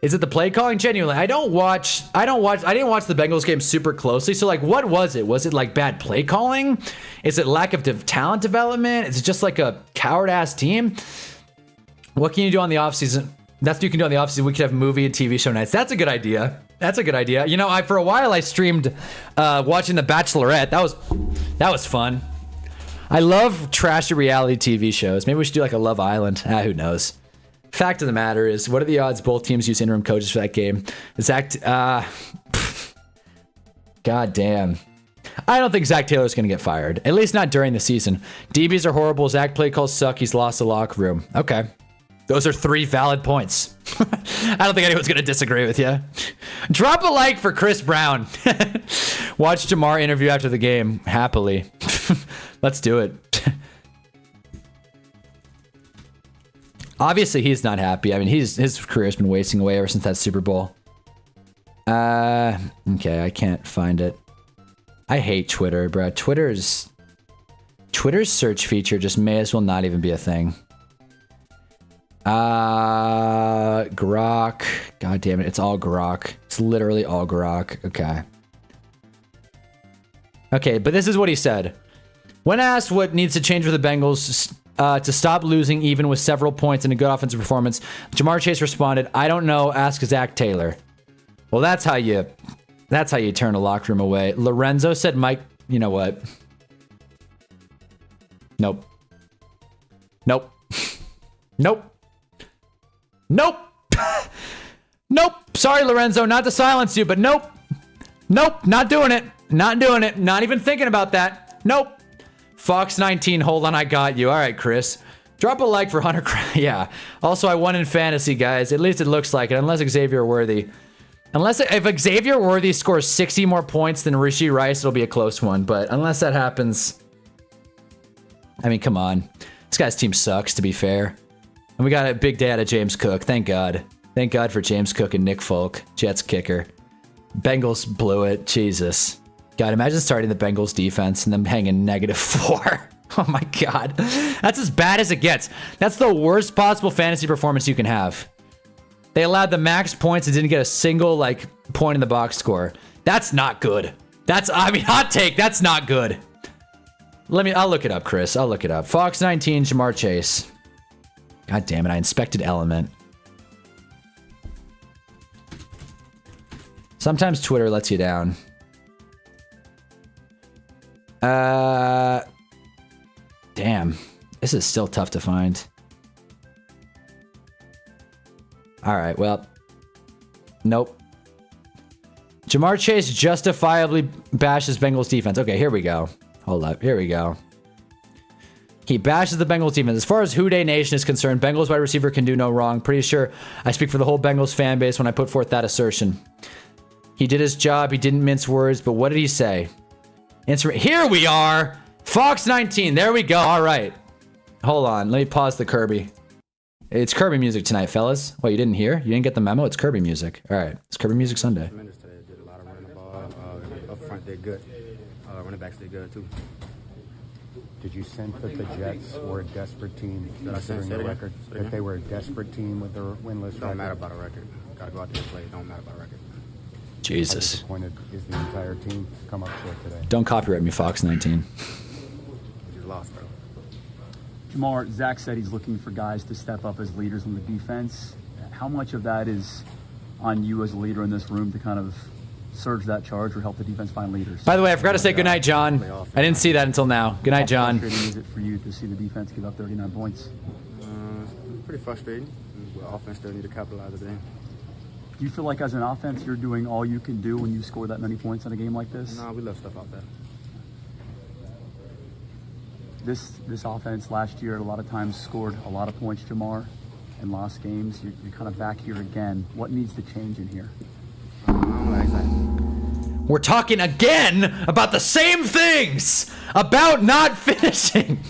Is it the play calling? Genuinely, I didn't watch the Bengals game super closely. So like, what was it? Was it like bad play calling? Is it lack of talent development? Is it just like a coward ass team? What can you do on the offseason? That's what you can do on the offseason. We could have movie and TV show nights. That's a good idea. That's a good idea. You know, for a while I streamed watching The Bachelorette. That was fun. I love trashy reality TV shows. Maybe we should do like a Love Island. Who knows? Fact of the matter is, what are the odds both teams use interim coaches for that game? God damn. I don't think Zach Taylor's going to get fired. At least not during the season. DBs are horrible. Zach play calls suck. He's lost the locker room. Okay. Those are 3 valid points. I don't think anyone's going to disagree with you. Drop a like for Chris Brown. Watch Jamar interview after the game. Happily. Let's do it. Obviously, he's not happy. I mean, his career's been wasting away ever since that Super Bowl. Okay, I can't find it. I hate Twitter, bro. Twitter's search feature just may as well not even be a thing. Grok. God damn it, it's all Grok. It's literally all Grok. Okay. Okay, but this is what he said. When asked what needs to change for the Bengals to stop losing even with several points and a good offensive performance, Jamar Chase responded, "I don't know, ask Zach Taylor." Well, that's how you turn a locker room away. Lorenzo said, "Mike, you know what? Nope. Nope. Nope. Nope. Nope. Sorry, Lorenzo, not to silence you, but nope. Nope, not doing it. Not doing it. Not even thinking about that. Nope. Fox 19, hold on, I got you. All right, Chris. Drop a like for Hunter. Yeah. Also, I won in fantasy, guys. At least it looks like it, unless Xavier Worthy. If Xavier Worthy scores 60 more points than Rishi Rice, it'll be a close one. But unless that happens, I mean, come on. This guy's team sucks, to be fair. And we got a big day out of James Cook. Thank God. Thank God for James Cook and Nick Folk, Jets kicker. Bengals blew it. Jesus. God, imagine starting the Bengals defense and them hanging -4. Oh my God. That's as bad as it gets. That's the worst possible fantasy performance you can have. They allowed the max points and didn't get a single, like, point in the box score. That's not good. Hot take, that's not good. I'll look it up, Chris. I'll look it up. Fox 19, Jamar Chase. God damn it, I inspected Element. Sometimes Twitter lets you down. Damn. This is still tough to find. Alright, well. Nope. Jamar Chase justifiably bashes Bengals defense. Okay, here we go. Hold up. Here we go. He bashes the Bengals defense. As far as Who Dey Nation is concerned, Bengals wide receiver can do no wrong. Pretty sure I speak for the whole Bengals fan base when I put forth that assertion. He did his job. He didn't mince words, but what did he say? Here we are. Fox 19. There we go. All right. Hold on. Let me pause the Kirby. It's Kirby music tonight, fellas. What, you didn't hear? You didn't get the memo? It's Kirby music. All right. It's Kirby music Sunday. Today did a lot of running the ball. Up front, they're good. Running backs, they're good, too. Did you sense that the Jets were a desperate team considering the record? That they were a desperate team with their winless record? Don't matter about a record. Got to go out there and play. Don't matter about a record. Jesus. How disappointed is the entire team come up short today? Don't copyright me, Fox 19. You lost, bro. Jamar, Zach said he's looking for guys to step up as leaders on the defense. How much of that is on you as a leader in this room to kind of surge that charge or help the defense find leaders? By the way, I forgot to say goodnight, John. I didn't see that until now. Good night, John. How frustrating is it for you to see the defense give up 39 points? Pretty frustrating. Well, offense still need to capitalize the game. Do you feel like as an offense you're doing all you can do when you score that many points in a game like this? No, we left stuff out there. This offense last year a lot of times scored a lot of points, Jamar, and lost games. You're kind of back here again. What needs to change in here? I don't know exactly. We're talking again about the same things, about not finishing.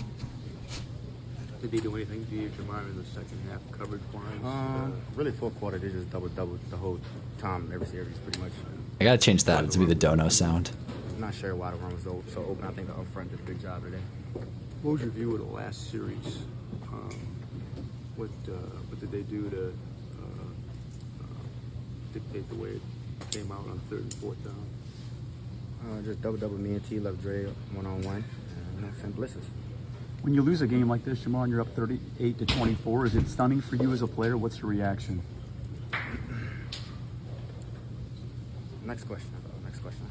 Did he do anything to you, Jamar, in the second half, coverage-wise? Really, fourth quarter, they just double the whole time, every series, pretty much. I gotta change that to be the dono sound. I'm not sure why the run was so open. I think the up front did a good job today. What was your view of the last series? What did they do to dictate the way it came out on third and fourth down? Just double me and T left Dre one-on-one, and send blitzes. When you lose a game like this, Jamar, and you're up 38-24, is it stunning for you as a player? What's your reaction? Next question. Next question.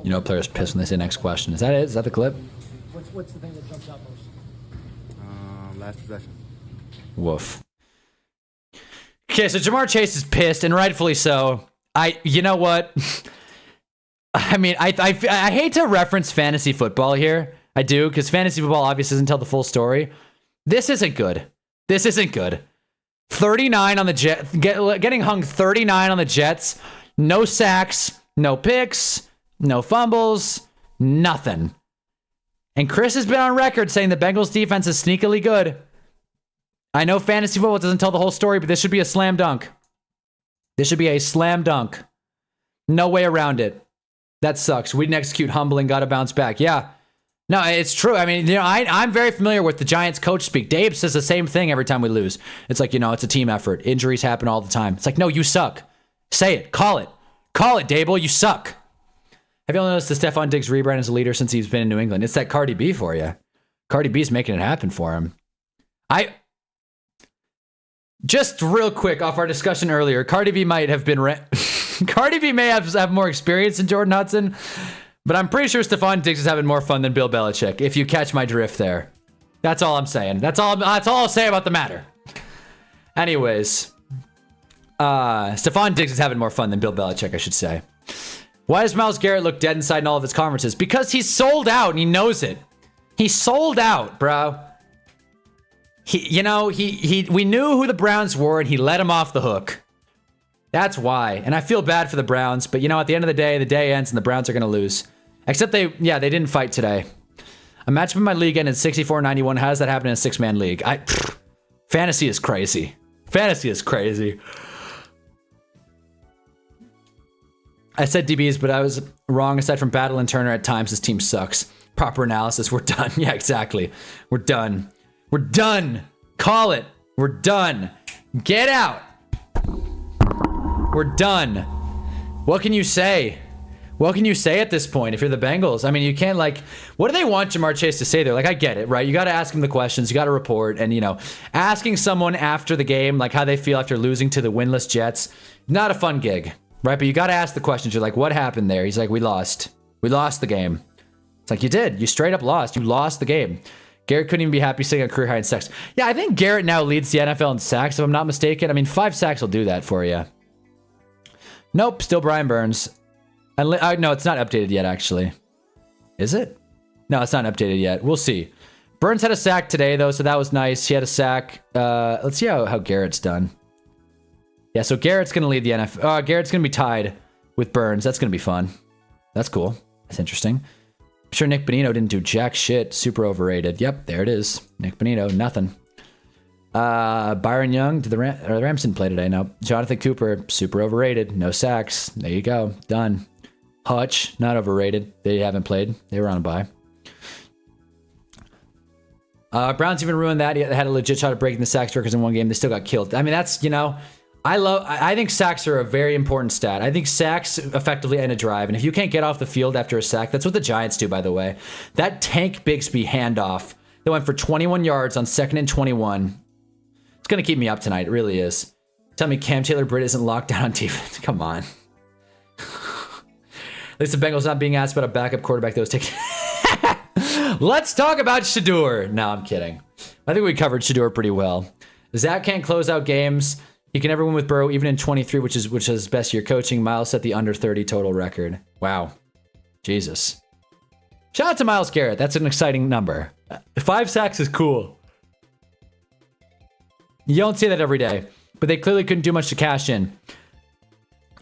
You know, players piss when they say next question. Is that it? Is that the clip? What's the thing that jumps out most? Last possession. Woof. Okay, so Jamar Chase is pissed, and rightfully so. You know what? I mean, I hate to reference fantasy football here. I do, because fantasy football obviously doesn't tell the full story. This isn't good. This isn't good. 39 on the Jets, getting hung 39 on the Jets. No sacks, no picks, no fumbles, nothing. And Chris has been on record saying the Bengals defense is sneakily good. I know fantasy football doesn't tell the whole story, but this should be a slam dunk. This should be a slam dunk. No way around it. That sucks. We didn't execute humbling, got to bounce back. Yeah. No, it's true. I mean, you know, I'm very familiar with the Giants coach speak. Dave says the same thing every time we lose. It's like, you know, it's a team effort. Injuries happen all the time. It's like, no, you suck. Say it. Call it. Call it, Dable. You suck. Have you all noticed the Stephon Diggs rebrand as a leader since he's been in New England? It's that Cardi B for you. Cardi B's making it happen for him. Just real quick off our discussion earlier, Cardi B might have been... Cardi B may have more experience than Jordan Hudson, but I'm pretty sure Stephon Diggs is having more fun than Bill Belichick, if you catch my drift there. That's all I'm saying. That's all I'll say about the matter. Anyways, Stephon Diggs is having more fun than Bill Belichick, I should say. Why does Myles Garrett look dead inside in all of his conferences? Because he's sold out and he knows it. He's sold out, bro. We knew who the Browns were and he let him off the hook. That's why. And I feel bad for the Browns, but you know, at the end of the day ends and the Browns are going to lose. Except they didn't fight today. A matchup in my league ended 64-91. How does that happen in a 6-man league? Fantasy is crazy. Fantasy is crazy. I said DBs, but I was wrong. Aside from Battle and Turner, at times this team sucks. Proper analysis. We're done. Yeah, exactly. We're done. We're done. Call it. We're done. Get out. We're done. What can you say? What can you say at this point if you're the Bengals? I mean, you can't, like, what do they want Jamar Chase to say there? Like, I get it, right? You got to ask him the questions. You got to report. And, you know, asking someone after the game, like, how they feel after losing to the winless Jets, not a fun gig, right? But you got to ask the questions. You're like, what happened there? He's like, we lost. We lost the game. It's like, you did. You straight up lost. You lost the game. Garrett couldn't even be happy sitting a career high in sacks. Yeah, I think Garrett now leads the NFL in sacks, if I'm not mistaken. I mean, 5 sacks will do that for you. Nope, still Brian Burns. No, it's not updated yet, actually. Is it? No, it's not updated yet. We'll see. Burns had a sack today, though, so that was nice. He had a sack. Let's see how Garrett's done. Yeah, so Garrett's going to lead the NFL. Garrett's going to be tied with Burns. That's going to be fun. That's cool. That's interesting. sure Nick Bonino didn't do jack shit. Super overrated. Yep, there it is. Nick Bonino, nothing. Byron Young, the Rams didn't play today. No. Jonathan Cooper, super overrated. No sacks. There you go. Done. Hutch, not overrated. They haven't played. They were on a bye. Browns even ruined that. They had a legit shot at breaking the sacks records in one game. They still got killed. I mean, that's, you know, I think sacks are a very important stat. I think sacks effectively end a drive. And if you can't get off the field after a sack, that's what the Giants do, by the way. That Tank Bigsby handoff that went for 21 yards on 2nd and 21. It's going to keep me up tonight. It really is. Tell me Cam Taylor-Britt isn't locked down on defense. Come on. At least the Bengals not being asked about a backup quarterback that was taken. Let's talk about Shedeur. No, I'm kidding. I think we covered Shedeur pretty well. Zach can't close out games. He can never win with Burrow, even in 23, which is best year coaching. Miles set the under 30 total record. Wow. Jesus. Shout out to Myles Garrett. That's an exciting number. 5 sacks is cool. You don't see that every day, but they clearly couldn't do much to cash in.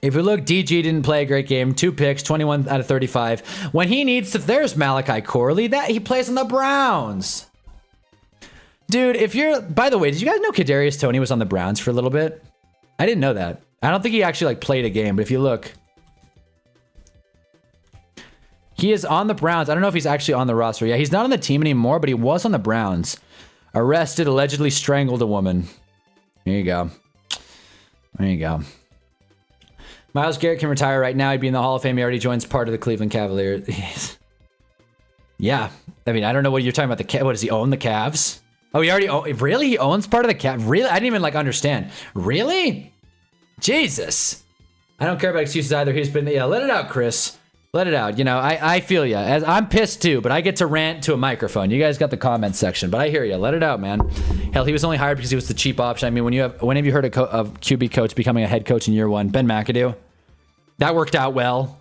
If we look, DG didn't play a great game. 2 picks, 21 out of 35. When he needs to, there's Malachi Corley. That he plays on the Browns. Dude, if you're, by the way, did you guys know Kadarius Toney was on the Browns for a little bit? I didn't know that. I don't think he actually like played a game, but if you look, he is on the Browns. I don't know if he's actually on the roster. Yeah, he's not on the team anymore, but he was on the Browns. Arrested, allegedly strangled a woman. There you go. There you go. Myles Garrett can retire right now. He'd be in the Hall of Fame. He already joins part of the Cleveland Cavaliers. Yeah. I mean, I don't know what you're talking about. What does he own the Cavs? Oh, he already really? He owns part of the Cavs? Really? I didn't even like understand. Really? Jesus. I don't care about excuses either. He's been, yeah, let it out, Chris. Let it out. You know, I feel you. I'm pissed too, but I get to rant to a microphone. You guys got the comment section, but I hear you. Let it out, man. Hell, he was only hired because he was the cheap option. I mean, when have you heard of QB coach becoming a head coach in year 1? Ben McAdoo. That worked out well.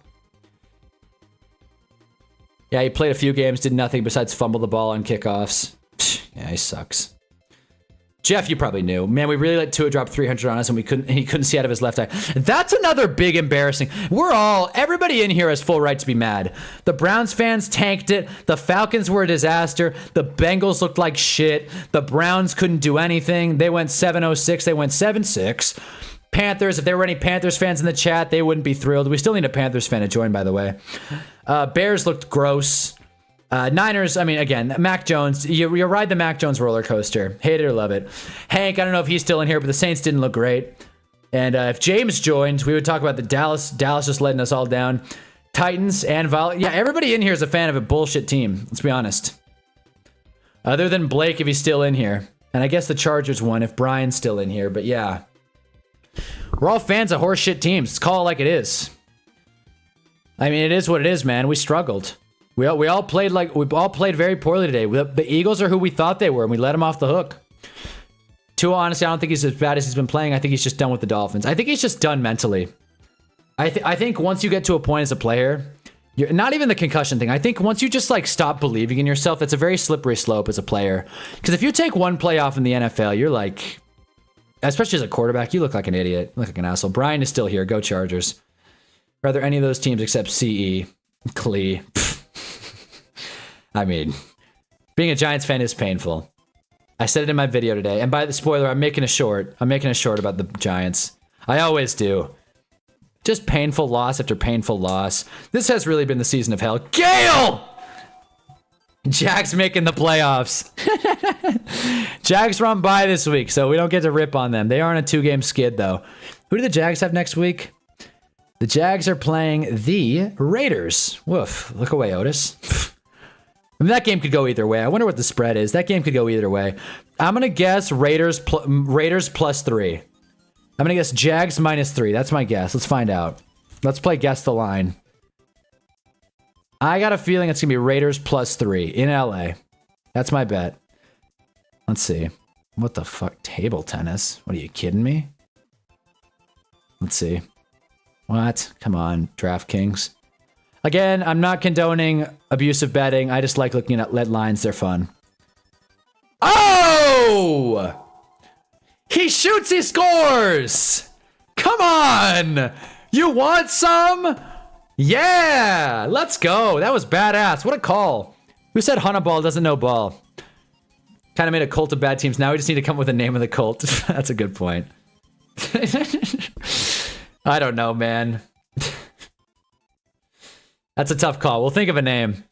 Yeah, he played a few games, did nothing besides fumble the ball on kickoffs. Yeah, he sucks. Jeff, you probably knew. Man, we really let Tua drop 300 on us and he couldn't see out of his left eye. That's another big embarrassing. Everybody in here has full right to be mad. The Browns fans tanked it. The Falcons were a disaster. The Bengals looked like shit. The Browns couldn't do anything. They went 7-0-6. They went 7-6. Panthers, if there were any Panthers fans in the chat, they wouldn't be thrilled. We still need a Panthers fan to join, by the way. Bears looked gross. Niners, I mean, again, Mac Jones, you ride the Mac Jones roller coaster. Hate it or love it. Hank, I don't know if he's still in here, but the Saints didn't look great. And if James joined, we would talk about the Dallas just letting us all down. Titans and yeah, everybody in here is a fan of a bullshit team. Let's be honest. Other than Blake, if he's still in here. And I guess the Chargers won if Brian's still in here, but yeah. We're all fans of horseshit teams. Let's call it like it is. I mean, it is what it is, man. We struggled. We all played very poorly today. The Eagles are who we thought they were, and we let them off the hook. Tua, honestly, I don't think he's as bad as he's been playing. I think he's just done with the Dolphins. I think he's just done mentally. I think once you get to a point as a player, you're not even the concussion thing. I think once you just like stop believing in yourself, that's a very slippery slope as a player. Because if you take one play off in the NFL, you're like, especially as a quarterback, you look like an idiot. You look like an asshole. Brian is still here. Go Chargers. Rather any of those teams except CE. Clee. I mean, being a Giants fan is painful. I said it in my video today. And by the spoiler, I'm making a short. About the Giants. I always do. Just painful loss after painful loss. This has really been the season of hell. Gale! Jags making the playoffs. Jags run by this week, so we don't get to rip on them. They are on a 2-game skid, though. Who do the Jags have next week? The Jags are playing the Raiders. Woof. Look away, Otis. I mean, that game could go either way. I wonder what the spread is. That game could go either way. I'm going to guess Raiders plus 3. I'm going to guess Jags minus 3. That's my guess. Let's find out. Let's play guess the line. I got a feeling it's going to be Raiders plus 3 in LA. That's my bet. Let's see. What the fuck? Table tennis? What are you kidding me? Let's see. What? Come on, DraftKings. Again, I'm not condoning abusive betting. I just like looking at lead lines. They're fun. Oh! He shoots, he scores! Come on! You want some? Yeah, let's go. That was badass. What a call. Who said Hunnaball doesn't know ball? Kind of made a cult of bad teams. Now we just need to come up with a name of the cult. That's a good point. I don't know, man. That's a tough call. We'll think of a name.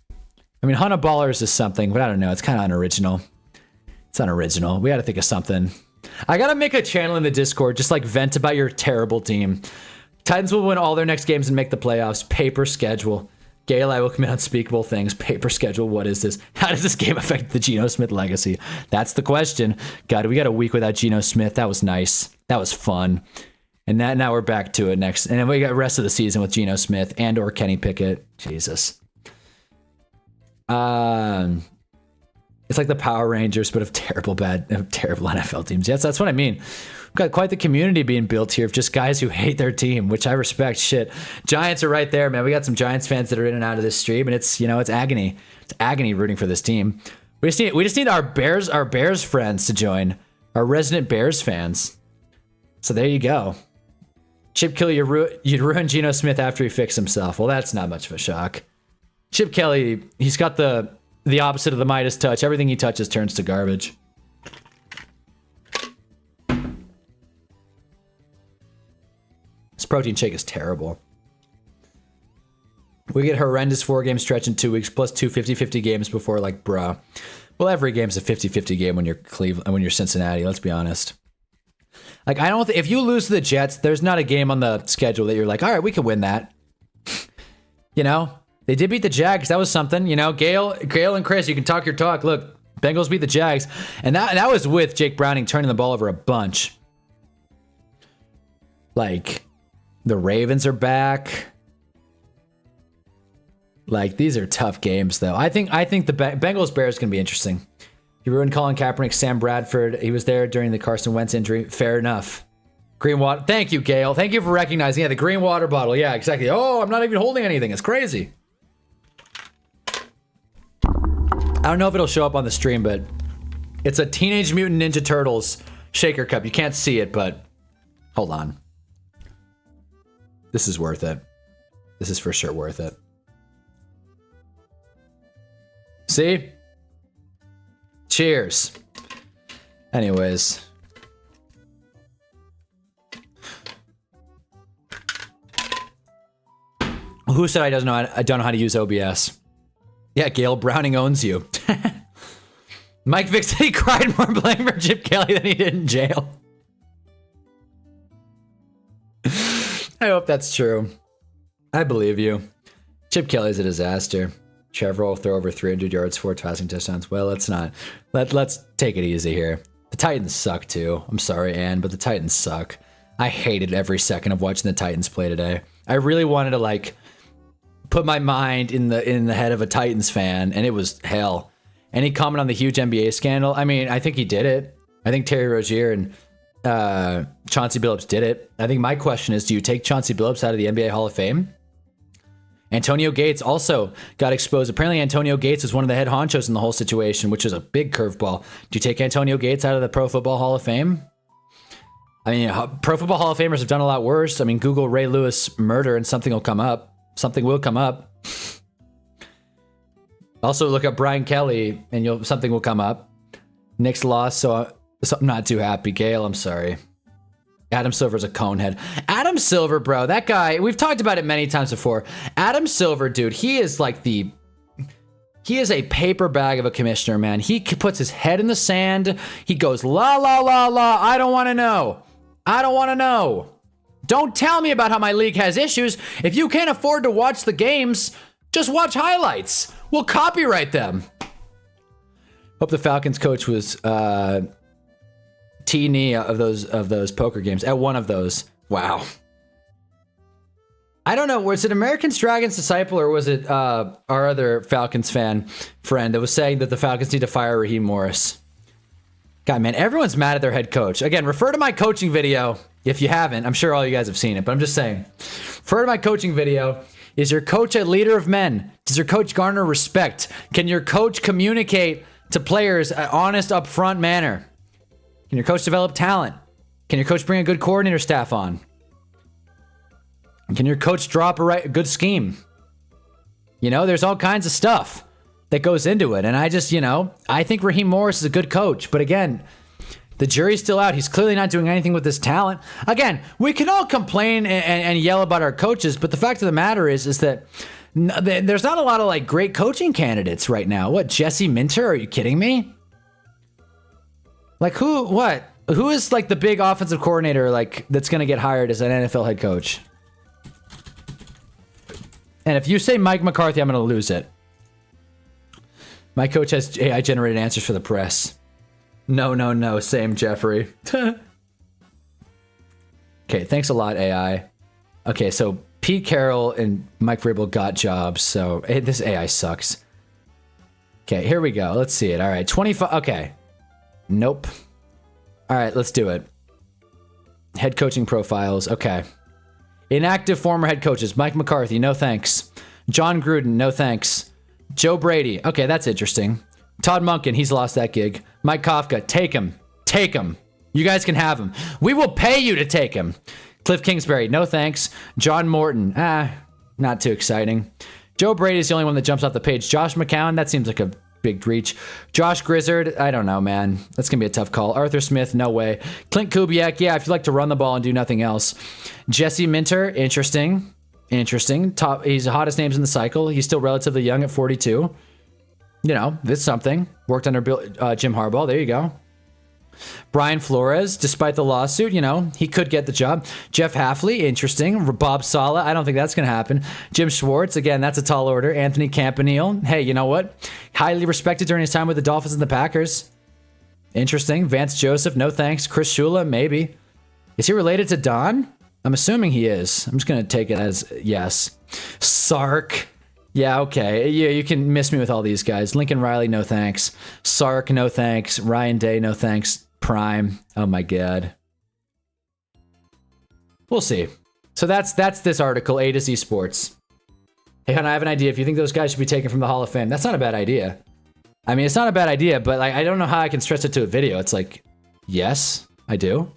I mean, Hunnaballers is something, but I don't know. It's kind of unoriginal. It's unoriginal. We got to think of something. I got to make a channel in the Discord. Just like vent about your terrible team. Titans will win all their next games and make the playoffs. Paper schedule. Gale, I will commit unspeakable things. Paper schedule. What is this? How does this game affect the Geno Smith legacy? That's the question. God, we got a week without Geno Smith. That was nice. That was fun. And now we're back to it next. And then we got the rest of the season with Geno Smith and or Kenny Pickett. Jesus. It's like the Power Rangers, but of terrible NFL teams. Yes, that's what I mean. We've got quite the community being built here of just guys who hate their team, which I respect. Shit. Giants are right there, man. We got some Giants fans that are in and out of this stream, and it's, you know, it's agony. It's agony rooting for this team. We just need our Bears friends to join. Our resident Bears fans. So there you go. Chip Kelly, you'd ruin Geno Smith after he fixed himself. Well, that's not much of a shock. Chip Kelly, he's got the opposite of the Midas touch. Everything he touches turns to garbage. This protein shake is terrible. We get horrendous 4-game stretch in 2 weeks, plus 2 50-50 games before, like, bruh. Well, every game's a 50-50 game when you're Cleveland, when you're Cincinnati, let's be honest. Like, I don't if you lose to the Jets, there's not a game on the schedule that you're like, all right, we can win that. You know? They did beat the Jags. That was something. You know, Gale and Chris, you can talk your talk. Look, Bengals beat the Jags. And that was with Jake Browning turning the ball over a bunch. Like, the Ravens are back. Like, these are tough games, though. I think the Bengals-Bears can be interesting. You ruined Colin Kaepernick, Sam Bradford. He was there during the Carson Wentz injury. Fair enough. Green water. Thank you, Gale. Thank you for recognizing. Yeah, the green water bottle. Yeah, exactly. Oh, I'm not even holding anything. It's crazy. I don't know if it'll show up on the stream, but it's a Teenage Mutant Ninja Turtles shaker cup. You can't see it, but hold on. This is worth it. This is for sure worth it. See? Cheers. Anyways. Who said I don't know how to use OBS? Yeah, Gale Browning owns you. Mike Vick said he cried more playing for Chip Kelly than he did in jail. I hope that's true. I believe you. Chip Kelly's a disaster. Trevor will throw over 300 yards, 4 passing touchdowns. Well, let's not. Let's take it easy here. The Titans suck too. I'm sorry, Ann, but the Titans suck. I hated every second of watching the Titans play today. I really wanted to like put my mind in the head of a Titans fan, and it was hell. Any comment on the huge NBA scandal? I mean, I think he did it. I think Terry Rozier and Chauncey Billups did it. I think my question is, do you take Chauncey Billups out of the NBA Hall of Fame? Antonio Gates also got exposed. Apparently, Antonio Gates is one of the head honchos in the whole situation, which is a big curveball. Do you take Antonio Gates out of the Pro Football Hall of Fame? I mean, Pro Football Hall of Famers have done a lot worse. I mean, Google Ray Lewis murder and something will come up. Something will come up. Also, look up Brian Kelly and something will come up. Knicks lost, so I'm not too happy. Gale, I'm sorry. Adam Silver's a conehead. Adam Silver, bro, that guy, we've talked about it many times before. Adam Silver, dude, he is like he is a paper bag of a commissioner, man. He puts his head in the sand. He goes, la, la, la, la, I don't want to know. I don't want to know. Don't tell me about how my league has issues. If you can't afford to watch the games, just watch highlights. We'll copyright them. Hope the Falcons coach was T-knee of those poker games at one of those. Wow. I don't know. Was it American's Dragon's Disciple or was it our other Falcons fan friend that was saying that the Falcons need to fire Raheem Morris? God, man, everyone's mad at their head coach. Again, refer to my coaching video if you haven't. I'm sure all you guys have seen it, but I'm just saying. Refer to my coaching video. Is your coach a leader of men? Does your coach garner respect? Can your coach communicate to players in an honest, upfront manner? Can your coach develop talent? Can your coach bring a good coordinator staff on? Can your coach drop a good scheme? You know, there's all kinds of stuff that goes into it. And I just, you know, I think Raheem Morris is a good coach. But again, the jury's still out. He's clearly not doing anything with his talent. Again, we can all complain and yell about our coaches, but the fact of the matter is that there's not a lot of like great coaching candidates right now. What, Jesse Minter? Are you kidding me? Like who is like the big offensive coordinator like that's going to get hired as an NFL head coach? And if you say Mike McCarthy, I'm going to lose it. My coach has AI generated answers for the press. No, same Jeffrey. Okay, thanks a lot, AI. Okay, so Pete Carroll and Mike Vrabel got jobs, so hey, this AI sucks. Okay, here we go. Let's see it. All right, 25. Okay. Nope. All right, let's do it. Head coaching profiles. Okay. Inactive former head coaches. Mike McCarthy, no thanks. John Gruden, no thanks. Joe Brady. Okay, that's interesting. Todd Monken, he's lost that gig. Mike Kafka, take him. Take him. You guys can have him. We will pay you to take him. Cliff Kingsbury, no thanks. John Morton, not too exciting. Joe Brady's the only one that jumps off the page. Josh McCown, that seems like a big reach. Josh Grizzard, I don't know, man. That's going to be a tough call. Arthur Smith, no way. Clint Kubiak, yeah, if you like to run the ball and do nothing else. Jesse Minter, interesting. Top, he's the hottest names in the cycle. He's still relatively young at 42. You know, it's something. Worked under Jim Harbaugh. There you go. Brian Flores, despite the lawsuit, you know, he could get the job. Jeff Hafley, interesting. Bob Sala, I don't think that's going to happen. Jim Schwartz, again, that's a tall order. Anthony Campanile, hey, you know what? Highly respected during his time with the Dolphins and the Packers. Interesting. Vance Joseph, no thanks. Chris Shula, maybe. Is he related to Don? I'm assuming he is. I'm just going to take it as yes. Sark. Yeah, okay. Yeah, you can miss me with all these guys. Lincoln Riley, no thanks. Sark, no thanks. Ryan Day, no thanks. Prime. Oh my god. We'll see. So that's this article, A to Z Sports. Hey, hon, I have an idea. If you think those guys should be taken from the Hall of Fame, that's not a bad idea. I mean, it's not a bad idea, but like I don't know how I can stress it to a video. It's like, yes, I do.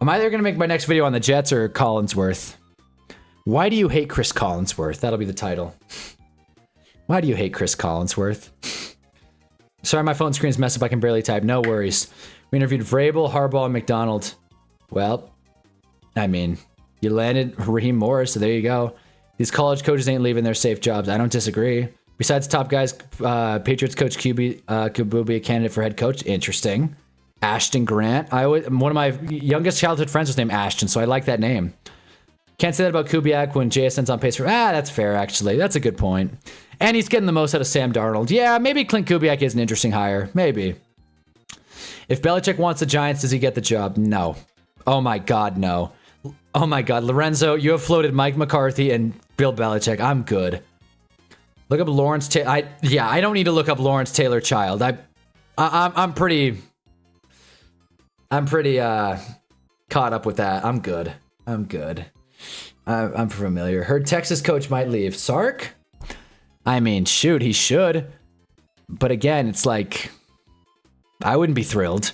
I'm either going to make my next video on the Jets or Collinsworth. Why do you hate Chris Collinsworth? That'll be the title. Why do you hate Chris Collinsworth? Sorry, my phone screen's messed up. I can barely type. No worries. We interviewed Vrabel, Harbaugh, and McDonald. Well, I mean, you landed Raheem Morris, so there you go. These college coaches ain't leaving their safe jobs. I don't disagree. Besides top guys, Patriots coach QB will be a candidate for head coach. Interesting. Ashton Grant. One of my youngest childhood friends was named Ashton, so I like that name. Can't say that about Kubiak when JSN's on pace for... that's fair, actually. That's a good point. And he's getting the most out of Sam Darnold. Yeah, maybe Clint Kubiak is an interesting hire. Maybe. If Belichick wants the Giants, does he get the job? No. Oh my God, no. Oh my God. Lorenzo, you have floated Mike McCarthy and Bill Belichick. I'm good. Look up Lawrence Taylor. I don't need to look up Lawrence Taylor Child. I'm pretty caught up with that. I'm good. I'm familiar. Heard Texas coach might leave. Sark? I mean, shoot, he should. But again, it's like, I wouldn't be thrilled.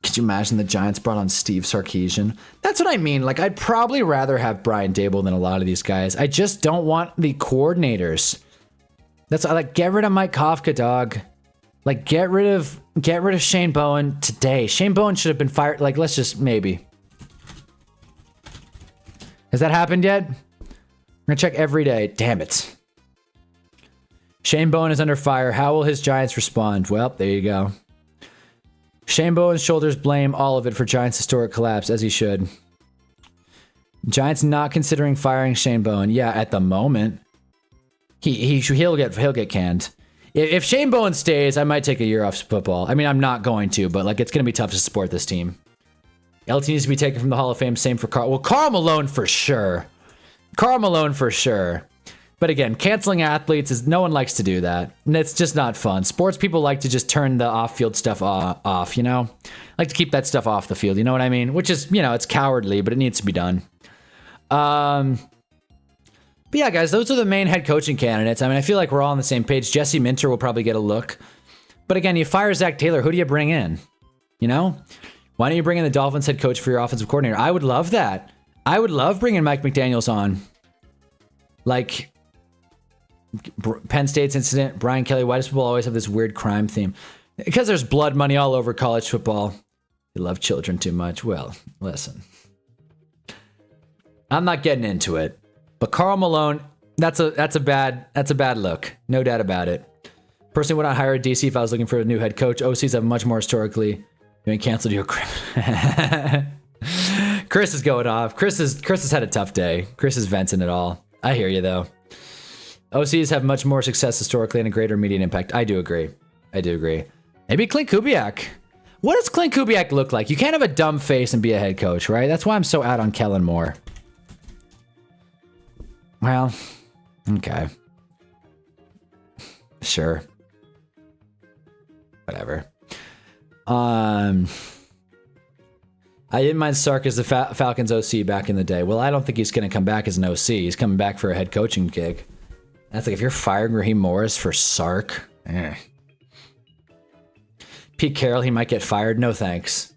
Could you imagine the Giants brought on Steve Sarkisian? That's what I mean. Like, I'd probably rather have Brian Daboll than a lot of these guys. I just don't want the coordinators. That's like, get rid of Mike Kafka, dog. Like, get rid of Shane Bowen today. Shane Bowen should have been fired. Like, let's just maybe. Has that happened yet? We're gonna check every day. Damn it. Shane Bowen is under fire. How will his Giants respond? Well, there you go. Shane Bowen's shoulders blame all of it for Giants' historic collapse, as he should. Giants not considering firing Shane Bowen. Yeah, at the moment. He'll get canned. If Shane Bowen stays, I might take a year off football. I mean, I'm not going to, but like it's gonna be tough to support this team. LT needs to be taken from the Hall of Fame. Same for Carl. Well, Karl Malone for sure. But again, canceling athletes is no one likes to do that. And it's just not fun. Sports people like to just turn the off-field stuff off, you know? Like to keep that stuff off the field, you know what I mean? Which is, you know, it's cowardly, but it needs to be done. But yeah, guys, those are the main head coaching candidates. I mean, I feel like we're all on the same page. Jesse Minter will probably get a look. But again, you fire Zach Taylor, who do you bring in? You know? Why don't you bring in the Dolphins head coach for your offensive coordinator? I would love that. I would love bringing Mike McDaniels on. Like Penn State's incident, Brian Kelly. Why does football always have this weird crime theme? Because there's blood money all over college football. You love children too much. Well, listen. I'm not getting into it. But Karl Malone, that's a bad look. No doubt about it. Personally, would not hire a DC if I was looking for a new head coach. OCs have much more historically been canceled. Chris is going off. Chris has had a tough day. Chris is venting it all. I hear you though. OCs have much more success historically and a greater immediate impact. I do agree. Maybe Clint Kubiak. What does Clint Kubiak look like? You can't have a dumb face and be a head coach, right? That's why I'm so out on Kellen Moore. Well, okay. Sure. Whatever. I didn't mind Sark as the Falcons OC back in the day. Well, I don't think he's going to come back as an OC. He's coming back for a head coaching gig. That's like if you're firing Raheem Morris for Sark. Pete Carroll, he might get fired. No thanks.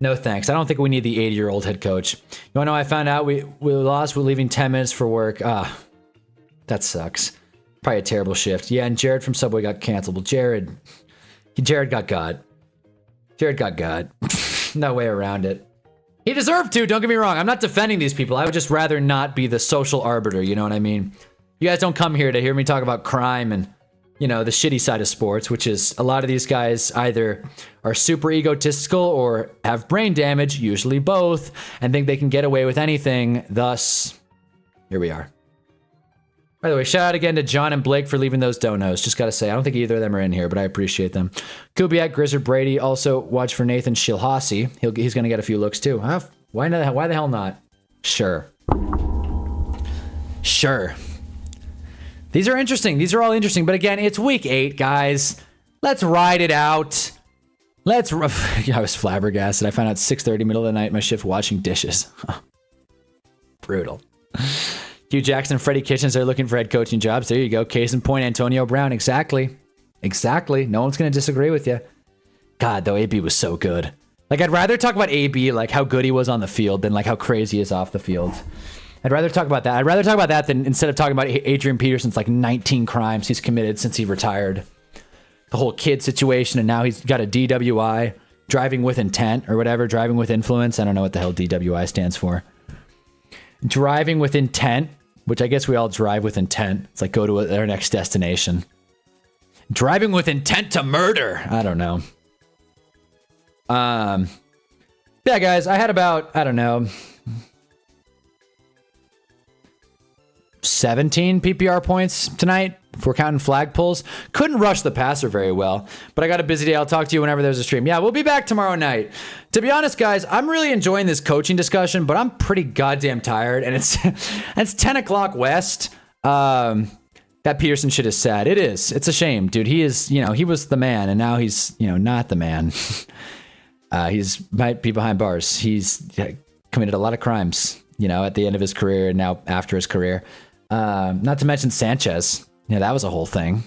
No thanks. I don't think we need the 80-year-old head coach. You want to know I found out we lost. We're leaving 10 minutes for work. That sucks. Probably a terrible shift. Yeah, and Jared from Subway got canceled. Well, Jared got God. Jared got God. No way around it. He deserved to, don't get me wrong. I'm not defending these people. I would just rather not be the social arbiter, you know what I mean? You guys don't come here to hear me talk about crime and, you know, the shitty side of sports, which is a lot of these guys either are super egotistical or have brain damage, usually both, and think they can get away with anything. Thus, here we are. By the way, shout out again to John and Blake for leaving those donos. Just gotta say, I don't think either of them are in here, but I appreciate them. Kubiak, Grizzard, Brady. Also, watch for Nathan Shilhassi. He's gonna get a few looks too. Why the hell not? Sure. These are interesting. These are all interesting. But again, it's week 8, guys. Let's ride it out. I was flabbergasted. I found out 6:30, middle of the night, my shift washing dishes. Brutal. Hugh Jackson and Freddie Kitchens are looking for head coaching jobs. There you go. Case in point, Antonio Brown. Exactly. No one's going to disagree with you. God, though, AB was so good. Like, I'd rather talk about AB, like how good he was on the field, than like how crazy he is off the field. I'd rather talk about that than instead of talking about Adrian Peterson's like 19 crimes he's committed since he retired. The whole kid situation, and now he's got a DWI, driving with intent or whatever, driving with influence. I don't know what the hell DWI stands for. Driving with intent, which I guess we all drive with intent. It's like go to our next destination. Driving with intent to murder. I don't know. Yeah, guys, I had about, I don't know, 17 PPR points tonight if we're counting flag pulls. Couldn't rush the passer very well, but I got a busy day. I'll talk to you whenever there's a stream. Yeah, we'll be back tomorrow night. To be honest, guys, I'm really enjoying this coaching discussion, but I'm pretty goddamn tired, and it's 10 o'clock West. That Peterson shit is sad. It is. It's a shame, dude. He is, he was the man, and now he's, not the man. He's might be behind bars. He's committed a lot of crimes, at the end of his career and now after his career. Not to mention Sanchez. That was a whole thing.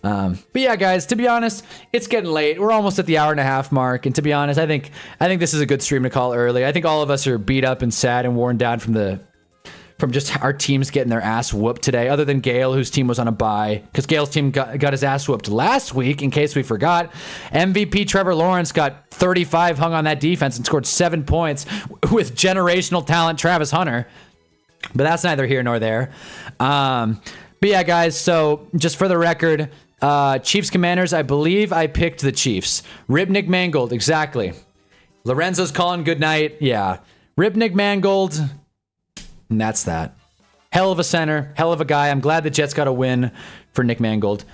But yeah, guys, to be honest, it's getting late. We're almost at the hour and a half mark. And to be honest, I think this is a good stream to call early. I think all of us are beat up and sad and worn down from just our teams getting their ass whooped today, other than Gale, whose team was on a bye, because Gale's team got his ass whooped last week, in case we forgot. MVP Trevor Lawrence got 35 hung on that defense and scored 7 points with generational talent Travis Hunter. But that's neither here nor there. But yeah, guys, so just for the record, Chiefs Commanders, I believe I picked the Chiefs. Ripnick Mangold, exactly. Lorenzo's calling good night. Yeah. Ripnick Mangold. And that's that. Hell of a center. Hell of a guy. I'm glad the Jets got a win for Nick Mangold.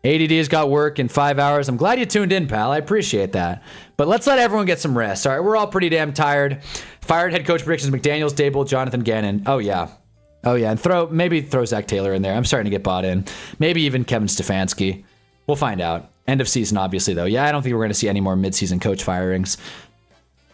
ADD's got work in 5 hours. I'm glad you tuned in, pal. I appreciate that. But let's let everyone get some rest. All right, we're all pretty damn tired. Fired head coach predictions: McDaniels, Dable, Jonathan Gannon. Oh yeah. And maybe throw Zach Taylor in there. I'm starting to get bought in. Maybe even Kevin Stefanski. We'll find out. End of season, obviously, though. Yeah, I don't think we're going to see any more midseason coach firings.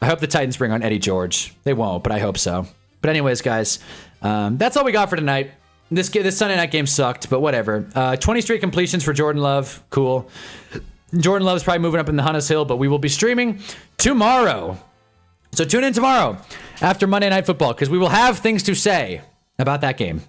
I hope the Titans bring on Eddie George. They won't, but I hope so. But anyways, guys, that's all we got for tonight. This Sunday night game sucked, but whatever. 20 straight completions for Jordan Love. Cool. Jordan Love's probably moving up in the Hunter's Hill, but we will be streaming tomorrow. So tune in tomorrow. after Monday Night Football, because we will have things to say about that game.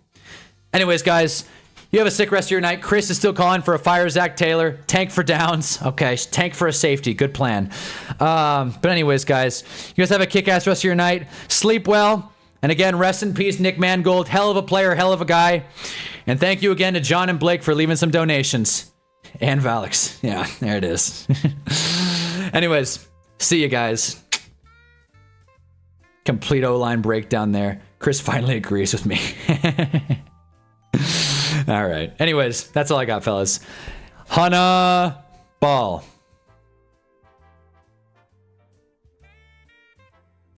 Anyways, guys, you have a sick rest of your night. Chris is still calling for a fire Zach Taylor. Tank for downs. Okay, tank for a safety. Good plan. But anyways, guys, you guys have a kick-ass rest of your night. Sleep well. And again, rest in peace, Nick Mangold. Hell of a player, hell of a guy. And thank you again to John and Blake for leaving some donations. And Valix. Yeah, there it is. Anyways, see you guys. Complete O-line breakdown there. Chris finally agrees with me. All right. Anyways, that's all I got, fellas. Hunna ball.